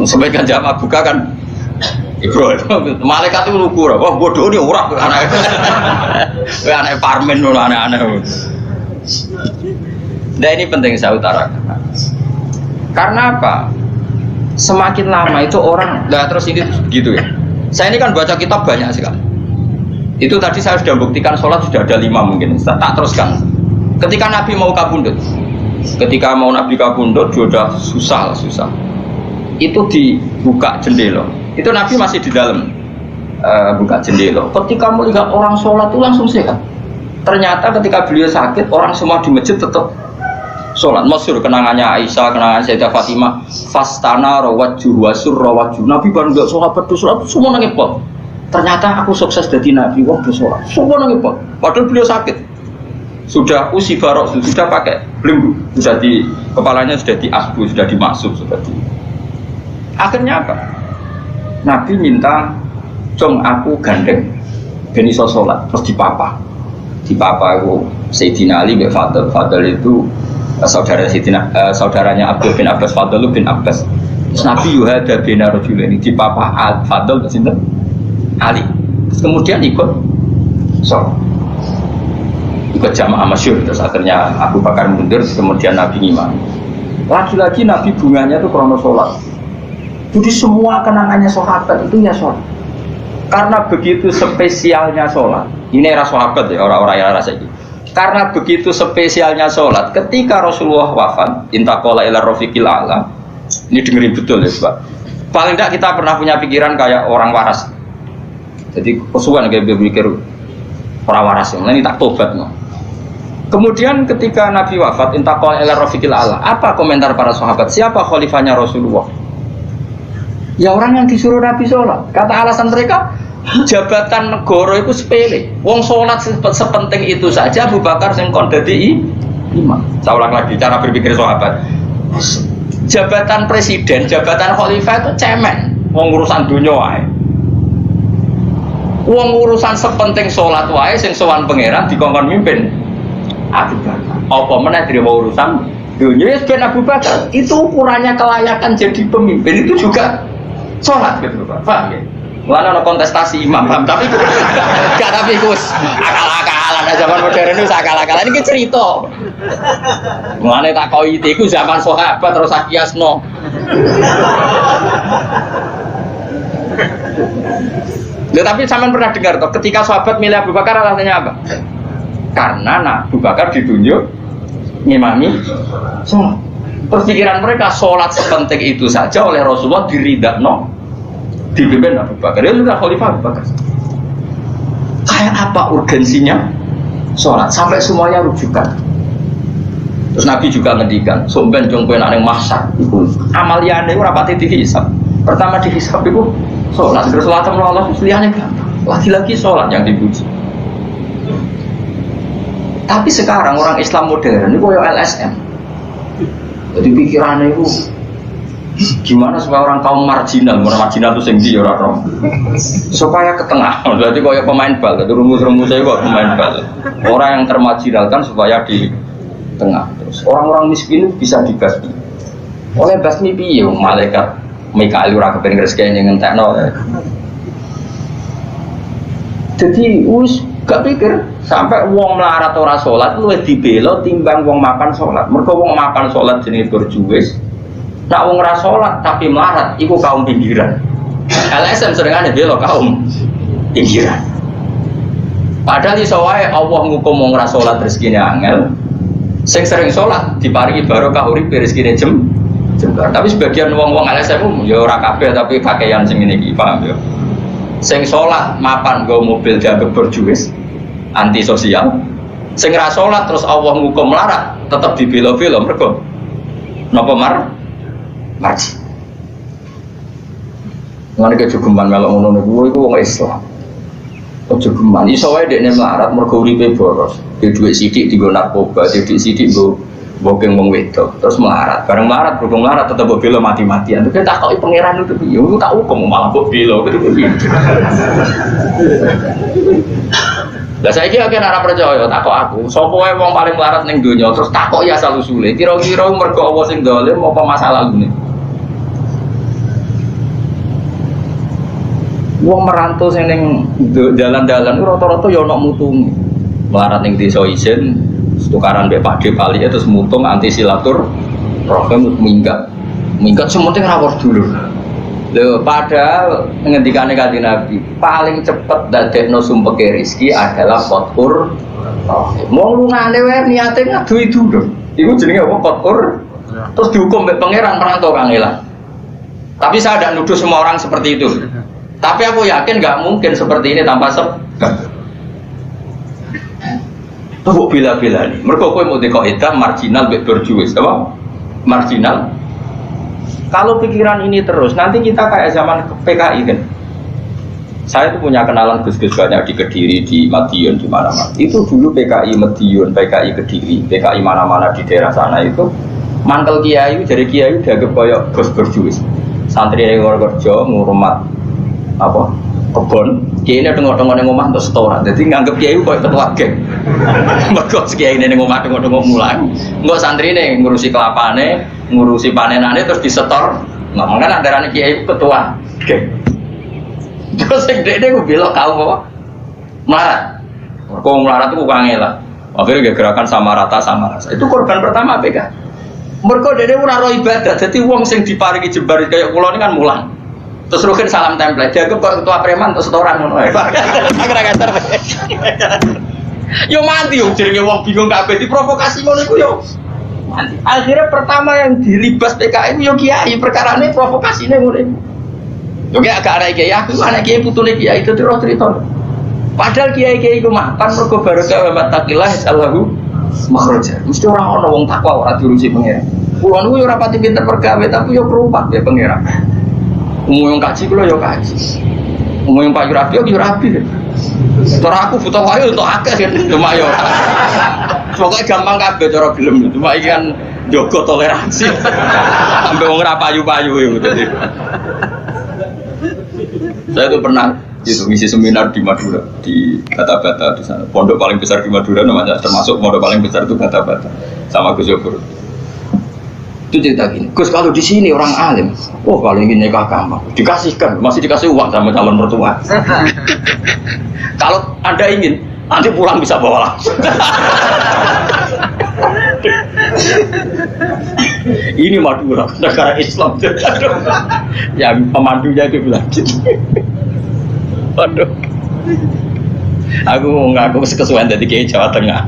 Sampeyan kan jawab abuka kan Ibrahim. Malaikat itu lugu ora. Wah bodoh ni ora anak. Kowe anak Parmen ngono aneh-aneh. Nah ini penting saya utarakan. Karena apa? Semakin lama itu orang, nah terus ini gitu ya. Saya ini kan baca kitab banyak sekali. Itu tadi saya sudah buktikan sholat sudah ada 5 mungkin. Tak teruskan. Ketika Nabi mau kabundut, ketika mau Nabi kabundut sudah susah. Itu dibuka jendela. Itu Nabi masih di dalam buka jendela. Ketika melihat orang sholat itu langsung sehat. Ternyata ketika beliau sakit, orang semua di masjid tetap sholat. Masyhur kenangannya Aisyah, kenangan Sayyidah Fatimah. Fastana rawajjuh wasur rawajjuh. Nabi baru nggak sahabat sholat, semua nangipot. Ternyata aku sukses jadi Nabi, wah bersolat. Semua nangipot. Padahal beliau sakit. Sudah usi barok, sudah pakai belenggu, sudah di kepalanya sudah diasbu, sudah dimasuk, sudah di. Akhirnya apa? Nabi minta, "Jom aku gandeng, ben iso sholat." Terus dipapa itu Sayyidina Ali bin Fadl. Fadl itu saudaranya Abdul bin Abbas. Fadl bin Abbas. Terus Nabi yuhada bina rajulaini dipapa Fadl sinten? Ali. Terus kemudian ikut jamaah masyhur. Terus akhirnya Abu Bakar mundur, kemudian Nabi ngimam. Lagi-lagi Nabi bunganya itu krono sholat. Jadi semua kenangannya sahabat itu ya sholat. Karena begitu spesialnya sholat. Ini era sahabat ya, orang-orang yang rasa ini. Karena begitu spesialnya sholat, ketika Rasulullah wafat, intaqala ila rafiqil a'la. Ini dengerin betul ya, Pak. Paling tidak kita pernah punya pikiran kayak orang waras. Jadi kesuwan kayak berpikir orang waras ini tak tobat no. Kemudian ketika Nabi wafat, intaqala ila rafiqil a'la. Apa komentar para sahabat? Siapa khalifahnya Rasulullah? Ya orang yang disuruh Nabi sholat. Kata alasan mereka, jabatan negara itu sepele. Wong sholat sepenting itu saja. Abu Bakar sing kon dadi imam. Saya ulang lagi cara berpikir sahabat. Jabatan presiden, jabatan khalifah itu cemen. Wong urusan dunia wae. Wong urusan sepenting sholat wae sing sowan pangeran dikongkon mimpin Abu Bakar. Apa meneh dhewe urusan Dunia Ben Abu Bakar itu ukurannya kelayakan jadi pemimpin itu juga sholat gitu Pak. Paham ya? Mulane ana kontestasi imam, paham? Tapi gak tapi Gus akal-akalan zaman modern itu akal-akalan iki cerita. Mulane tak koki iku zaman sahabat terus akiasno. Tapi sampean pernah dengar toh ketika sahabat milih Abu Bakar alasannya apa? Karena Abu Bakar ditunjuk ngimami sholat. Terus pikiran mereka sholat sepenting itu saja oleh Rasulullah diridakno dipimpin Abu Bakar. Dia sudah khalifah Abu Bakar. Kayak apa urgensinya sholat sampai semuanya rujukan. Terus Nabi juga ngendikan, "Somben jong kowe nek mahsyar iku amaliyane ora pati dihisab. Pertama dihisab iku sholat, terus sholat sama Allah liyane gampang. Lagi-lagi sholat yang dipuji." Tapi sekarang orang Islam modern itu kayak LSM. Jadi pikirannya itu gimana supaya orang kaum marginal itu sendiri orang supaya ke tengah. Berarti kayak pemain bal, itu rumus-rumusnya kok pemain bal. Orang yang termarginalkan supaya di tengah. Terus orang-orang miskin itu bisa dibasmi. Oleh basmi piye malaikat Mikail ora kepen rezekine ngentekno. Jadi gak pikir sampai wong melarat ora salat luwih dibela timbang wong mapan salat. Mergo wong mapan salat jenenge berjuwis. Nek wong ora salat tapi melarat iku kaum pinggiran. LSM serengane bela kaum pinggiran. Padahal iso wae Allah ngukum wong ora salat rezekine angel. Sing sering salat diparingi barokah urip rezekine jembar. Tapi sebagian wong-wong LSM ya ora kabeh tapi pakaian sing ngene iki, paham ya. Sing salat mapan nggo mobil dianggap berjuwis, anti sosial. Sing ra salat terus Allah ngukum melarat, tetep dibela-bela mergo napa marji. Ngene ke jogeman melok ngono niku iku wong Islam. Ojo geman iso wae dekne melarat mergo uripe boros. Dhe dhuwit sithik dienggo narkoba, dhe dhuwit sithik nggo bokeng wong wedok, terus melarat. Bareng melarat berhubung melarat tetep mbok bela mati-matian. Terus tak koki pangeran itu piye? Yo tak hukum malah mbok bela gitu piye. Lah saiki akeh ora percaya takok aku, sapa wae wong paling melarat ning donya terus takok ya asal usule. Kira-kira mergo apa sing dolim apa masalah lune? Wong merantau sing ning dalan-dalan rata-rata ya ana mutung. Melarat ning desa isin, tukaran mbek Pakde Pali terus mutung anti silatur rahim minggat. Minggat sementing rawuh dulu. Lho padahal ngendikane Kanjeng Nabi, paling cepet dadekno sumpeke rezeki adalah qatur rahim. Wong lungane wae niate ngaduhi dulur. Iku jenenge apa qatur? Terus dihukum mbek pangeran merantau kangelan. Tapi saya tidak nuduh semua orang seperti itu. Tapi aku yakin nggak mungkin seperti ini tanpa sebab. Tuh bila-bila nih. Mereka kowe mau dikoidah marginal berjuis, apa? Marginal. Kalau pikiran ini terus, nanti kita kayak zaman PKI kan. Saya tuh punya kenalan gus-gus banyak di Kediri, di Madiun, di mana-mana. Itu dulu PKI Madiun, PKI Kediri, PKI mana-mana di daerah sana itu mantel kiai, jadi kiai dianggap kayak gus berjuis. Santri yang kerja ngurmat apa kebon kiai ini tengok-tengok yang ngomong untuk setoran jadi nganggep kiai itu kayak ketua geng mereka kiai ini ngomong tengok-tengok mulang nggak santri ini ngurusi kelapane ngurusi panenane terus disetor ngomongkan antaranya kiai itu ketua geng terus yang dia gue bilang kau apa melarat mereka melarat itu kangelan akhirnya gerakan sama rata itu korban pertama PK mereka dia ora roh ibadah jadi uang sing diparingi jembar kayak pulau ini kan mulang. Terus Rukin salam template, dianggap kok ketua preman terus setoran ngono ae. Yo mati yo jenenge wong bingung kabeh diprovokasi ngono iku yo. Mati. Akhirnya pertama yang dilibas PKI yo kiai, perkarane provokasine ngono iku. Yo gak arek kiai aku anak kiai putune kiai itu terus cerita. Padahal kiai-kiai iku mapan mergo barokah wa taqillah sallahu makhraja. Mesti ora ana wong takwa ora diurusi pangeran. Kulo niku yo ora pati pinter pergawe tapi yo perumat ya pangeran. Umum yang kaji kulo yo kaji, umum yang Pak Yurabi yo Yurabi. Cara aku butuh wae untuk akeh kan, cuma yo. Pokoknya gampang kabeh cara gelem, cuma iki kan njogo toleransi. Sampai wong ora payu-payu yo tadi. Saya tuh pernah itu ngisi seminar di Madura, di Bata-Bata di sana. Pondok paling besar di Madura namanya termasuk pondok paling besar itu Bata-Bata sama Gus Yobur. Itu cerita gini, Gus kalau di sini orang alim, oh kalau ingin nikah gampang, dikasihkan, masih dikasih uang sama calon mertua. Kalau Anda ingin, nanti pulang bisa bawa langsung. Ini Madura, negara Islam. Yang pemandunya itu bilang gitu. Waduh. Aku ngaku kesuwen dari Kiai Jawa Tengah.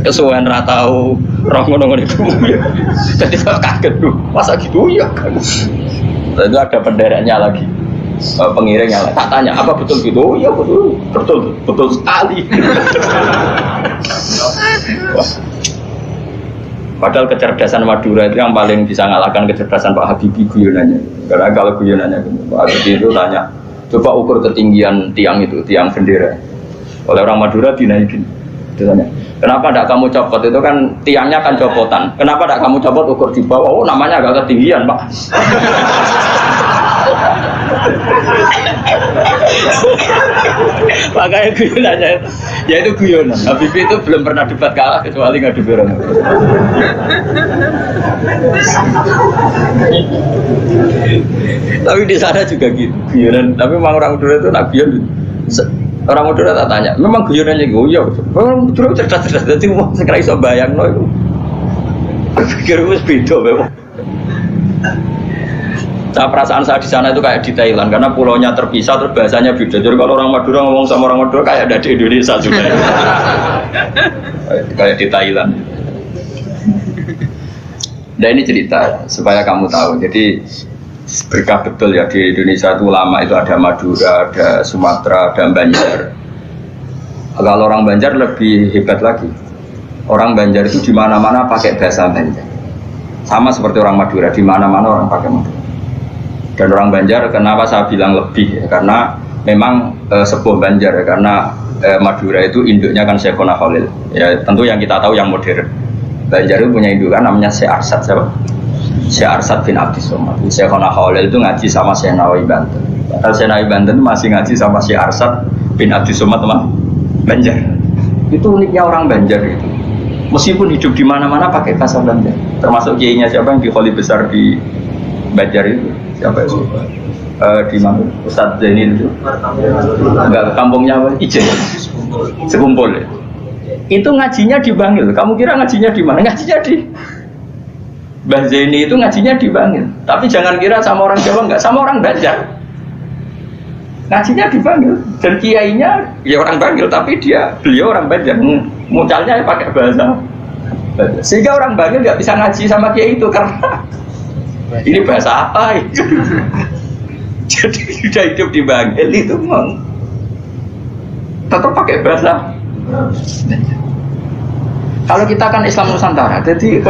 Kesuwen ra tau roh ngono-ngono itu. Jadi saya kaget tuh, masa gitu ya kan. Lalu ada pendereknya lagi. Pengiringnya tak tanya apa betul gitu? Oh iya betul sekali. Wah. Padahal kecerdasan Madura itu yang paling bisa ngalahkan kecerdasan Pak Habibie guyonannya. Karena kalau guyonannya Pak Habibie itu tanya, coba ukur ketinggian tiang itu, tiang bendera. Oleh orang Madura dinaikin. Ditanya, kenapa tidak kamu copot? Itu kan tiangnya kan copotan. Kenapa tidak kamu copot ukur di bawah? Oh namanya agak ketinggian Pak. Makanya guyonannya ya itu guyonan. Habibie itu belum pernah debat kalah kecuali ngadu orang. Tapi di sana juga gitu guyonan. Tapi memang orang Madura itu nak guyon. Orang Madura tak tanya, memang guyonannya guyon. Orang Madura cerdas-cerdas. Jadi mau sekarang iso bayang no itu. Pikir itu beda memang. Nah, perasaan saya di sana itu kayak di Thailand karena pulaunya terpisah terus bahasanya beda. Jadi kalau orang Madura ngomong sama orang Madura kayak ada di Indonesia juga. Kayak di Thailand. Nah ini cerita supaya kamu tahu. Jadi berkah betul ya di Indonesia itu lama itu ada Madura, ada Sumatera, ada Banjar. Kalau orang Banjar lebih hebat lagi. Orang Banjar itu di mana-mana pakai bahasa Banjar. Sama seperti orang Madura, di mana-mana orang pakai Madura. Dan orang Banjar, kenapa saya bilang lebih? Ya, karena memang sebuah Banjar, ya, karena Madura itu induknya kan Syekhona Khalil. Ya, tentu yang kita tahu yang modern. Banjar itu punya indukan namanya Syekh Arsad, siapa? Syekh Arsad bin Abdis Somad. Syekhona Khalil itu ngaji sama Syekh Nawawi Banten. Padahal Syekh Nawawi Banten masih ngaji sama Syekh Arsad bin Abdis Somad, teman Banjar. Itu uniknya orang Banjar itu. Meskipun hidup di mana-mana pakai bahasa Banjar. Termasuk kiainya siapa yang di Kholi besar di Banjar itu? Siapa itu? Di mana? Ustadz Zainil itu? Enggak, kampungnya apa? Ijen. Sekumpul. Ya. Itu ngajinya di Bangil. Kamu kira ngajinya di mana? Ngajinya di Mbah Zaini itu ngajinya di Bangil. Tapi jangan kira sama orang Jawa, enggak, sama orang Banjar. Ngajinya di Bangil. Dan kiainya ya orang Bangil, tapi beliau orang Banjar. Muncalnya pakai bahasa Banjar. Sehingga orang Bangil enggak bisa ngaji sama kiai itu karena ini bahasa apa itu? Jadi sudah hidup di Bangil itu memang tetap pakai bahasa. Kalau kita kan Islam Nusantara, jadi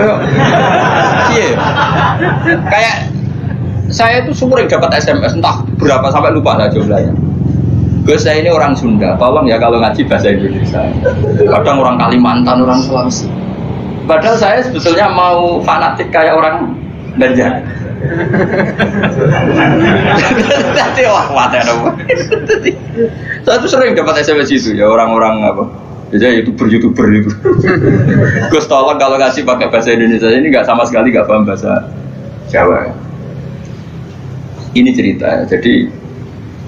kayak saya itu sering dapat SMS entah berapa sampai lupa lah jumlahnya. Gus saya ini orang Sunda, tolong ya kalau ngaji bahasa Indonesia. Kadang orang Kalimantan, orang Sulawesi. Padahal saya sebetulnya mau fanatik kayak orang Banjar. Nanti wah saya tuh sering dapat SMS itu ya orang-orang apa? Biasanya YouTuber itu. Gus tolong kalau ngasih pakai bahasa Indonesia ini nggak sama sekali nggak paham bahasa Jawa. Ini cerita ya. Jadi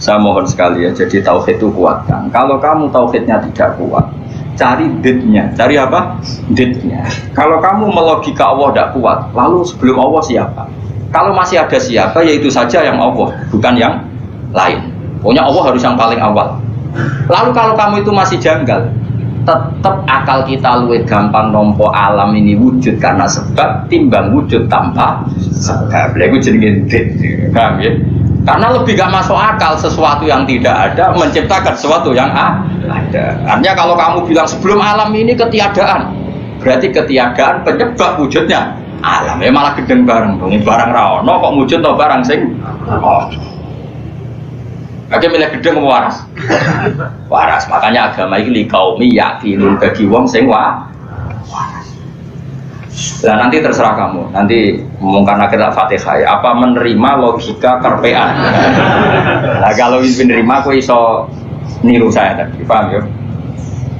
saya mohon sekali ya. Jadi tauhid itu kuatkan. Kalau kamu tauhidnya tidak kuat, cari ditnya. Cari apa? Ditnya. Kalau kamu melogika Allah tidak kuat, lalu sebelum Allah siapa? Kalau masih ada siapa, yaitu saja yang Allah, bukan yang lain. Pokoknya Allah harus yang paling awal. Lalu kalau kamu itu masih janggal, tetap akal kita luwih gampang nompo alam ini wujud karena sebab timbang wujud tanpa sebab. Itu jenenge dit, paham ya? Karena lebih gak masuk akal sesuatu yang tidak ada menciptakan sesuatu yang ada. Artinya kalau kamu bilang sebelum alam ini ketiadaan, berarti ketiadaan penyebab wujudnya alam. Ya malah gedeng bareng dong. Barang ra ono kok wujud to barang sing Oke, milih gedeng apa waras? Waras. Makanya agama ini likaumi yakinun bagi wong sing waras. Nah nanti terserah kamu. Nanti mungkin kita Fatihah ya. Apa menerima logika karpean? Nah kalau menerima aku iso niru saya tadi, paham ya?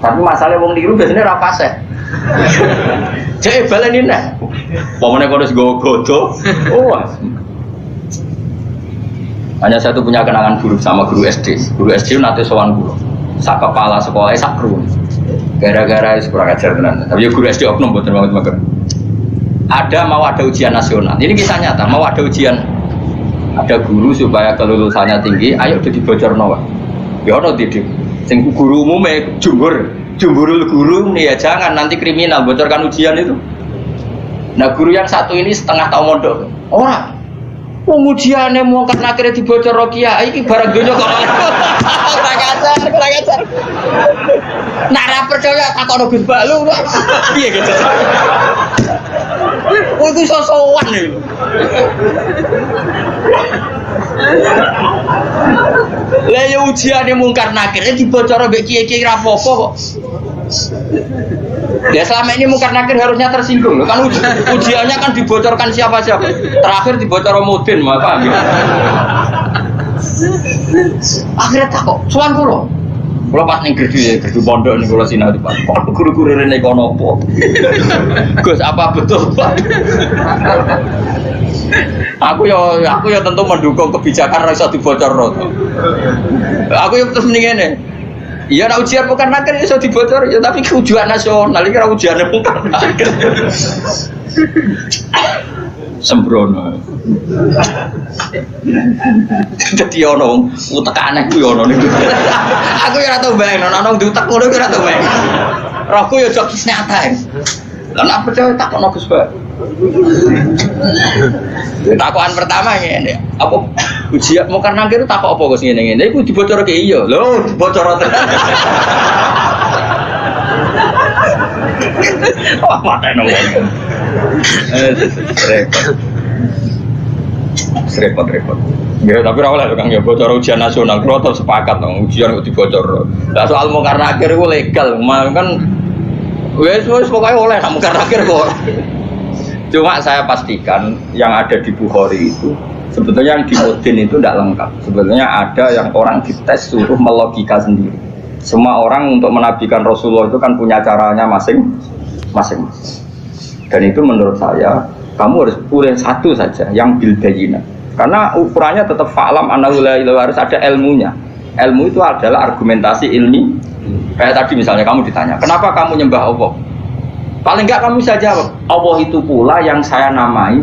Tapi masalahnya wong niru biasanya ra pas ya. Cek balen ini nah. Pokoknya kalau godo, oh. Hanya saya tuh punya kenangan buruk sama guru SD. Guru SD nanti sowan guru, sak kepala sekolah, sak kru. Gara-gara kurang ajar tenan. Tapi ya guru SD oknum buat banget. Mau ada ujian nasional. Ini kisah nyata. Mau ada ujian. Ada guru supaya kelulusannya tinggi. Ayo udah dibocorno. Ya ono didik. Sing guru umumnya jumburul guru nih ya jangan nanti kriminal bocorkan ujian itu. Nah guru yang satu ini setengah tahun mondok. Orang ujiannya mau karena akhirnya dibocor kiai iki barang donya kok. Kurang ajar. Nara percaya takono Gus Balu. Piye gitu. Oh itu sosokan lho. Lah ya ujiane mungkar nakir dibocor mbek kiai-kiai ra apa-apa kok. Ya selama ini mungkar nakir harusnya tersinggung loh. Kan ujiannya kan dibocorkan siapa-siapa. Terakhir dibocor Mudin, paham ya? Akhirnya takut, sowan kula. Kula pas ning gerdu pondok niku kula sinau di Pak. Kok guru-guru rene kono apa? Gus, apa betul, Pak? Aku ya tentu mendukung kebijakan ra iso dibocorno. Aku ya terus mending ngene. Iya, nak ujian bukan nakir iso dibocor ya, tapi ujian nasional iki ra ujiane bukan nakir. Sembrono. Dadi ono utek aneh ku ono niku. Aku ya ora tau bayang ono diutek ngono ku ora tau bayang. Rohku ya jok nyata. Lah nek percaya takon Gus Pak. Takokan pertama ngene, apa ujian mau karena kira takok apa Gus ngene-ngene iku dibocorke iya. Lho, bocor tenan. Wah, patene wong. Repot. Ya, tapi ora oleh Kang ya bocor ujian nasional. Kulo tetep sepakat dong ujian kok dibocor. Lah soal mau karena akhir iku legal, kan wes pokoknya oleh nak mungkar nakir kok. Cuma saya pastikan yang ada di Bukhari itu sebetulnya yang di Udin itu tidak lengkap. Sebetulnya ada yang orang dites suruh melogika sendiri. Semua orang untuk menabikan Rasulullah itu kan punya caranya masing-masing. Dan itu menurut saya kamu harus pilih satu saja yang bil bayyinah. Karena ukurannya tetap fa'lam annahu la ilaha illallah, harus ada ilmunya. Ilmu itu adalah argumentasi ilmi. Kayak tadi misalnya kamu ditanya, kenapa kamu nyembah Allah? Paling enggak kamu bisa jawab, Allah itu pula yang saya namai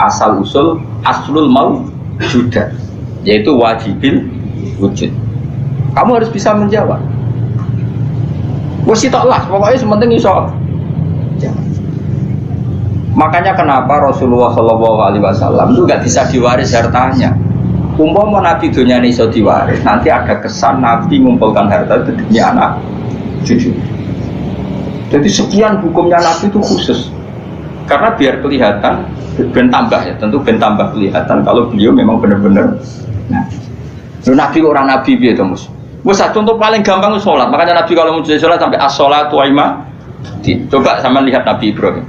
asal usul aslul mawjudat, yaitu wajibil wujud. Kamu harus bisa menjawab. Wes toklah, pokoknya sementing iso. Makanya kenapa Rasulullah SAW itu nggak bisa diwaris hartanya. Umpama Nabi dunia ini iso diwaris, nanti ada kesan Nabi mengumpulkan harta itu demi anak cucu. Jadi sekian hukumnya Nabi itu khusus, karena biar kelihatan, ben tambah ya, tentu ben tambah kelihatan kalau beliau memang benar-benar. Nah, Nabi orang Nabi gitu mus. Contoh paling gampang itu sholat. Makanya Nabi kalau mau sholat sampai as-sholatu waima. Coba sama lihat Nabi Ibrahim.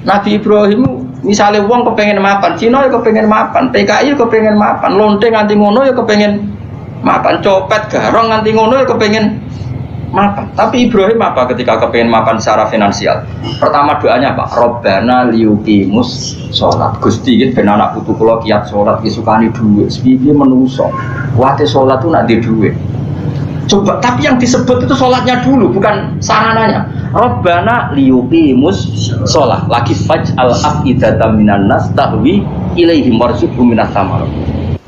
Nabi Ibrahim misalnya uang kepengen mapan, Cina ya kepengen mapan, PKI ya kepengen mapan, lonteng nganti ngono ya kepengen mapan, copet garong nganti ngono ya kepengen mapan. Tapi Ibrahim apa ketika kepengen mapan secara finansial? Pertama doanya apa? Robbana liyuqimus sholat. Gusti iki ben anak putu kula kiat sholat iki sukani dhuwit. Iki menungso. Wate sholat tuh nak di dhuwit. Coba, tapi yang disebut itu sholatnya dulu, bukan sarananya. Rabbana liyuqimus sholat. Lagi faj'al afidatan minan nas tahwi ilaihim warzuqhum minas samarat.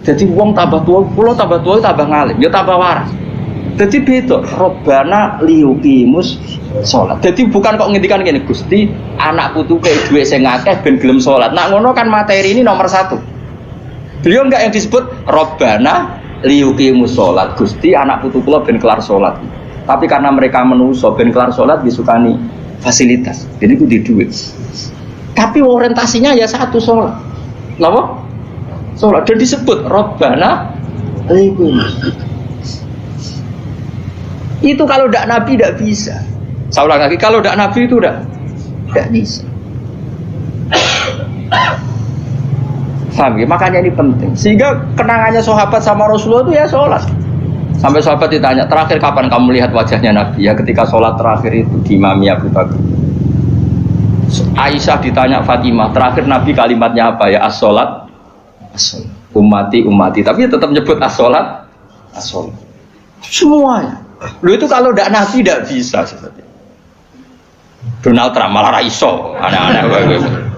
Jadi wong tambah tua, pulau tambah tua tambah ngalim, ya tambah waras. Jadi beda. Rabbana liyuqimus sholat. Jadi bukan kok ngendikan gini, Gusti anak putu kayak duwe sing akeh ben gelem sholat. Nah ngono kan materi ini nomor satu. Beliau enggak yang disebut Rabbana liyuqimus sholat, Gusti anak putu kula ben kelar sholat. Tapi karena mereka menuso ben kelar sholat disukani fasilitas, jadi itu di duit. Tapi orientasinya ya satu sholat. Kenapa? Sholat dan disebut Rabbana liyuqimus. Itu kalau tidak Nabi tidak bisa. Saya ulang lagi, kalau tidak Nabi itu tidak bisa. Paham ya? Makanya ini penting. Sehingga kenangannya sahabat sama Rasulullah itu ya sholat. Sampai sahabat ditanya, terakhir kapan kamu lihat wajahnya Nabi? Ya ketika sholat terakhir itu di Imami Abu Bakar. Aisyah ditanya Fatimah, terakhir Nabi kalimatnya apa ya? As-sholat, ummati, ummati. Tapi tetap nyebut as-sholat, as-sholat. Semuanya. Lu itu kalau tidak Nabi tidak bisa seperti. Donald Trump malah raiso, aneh-aneh.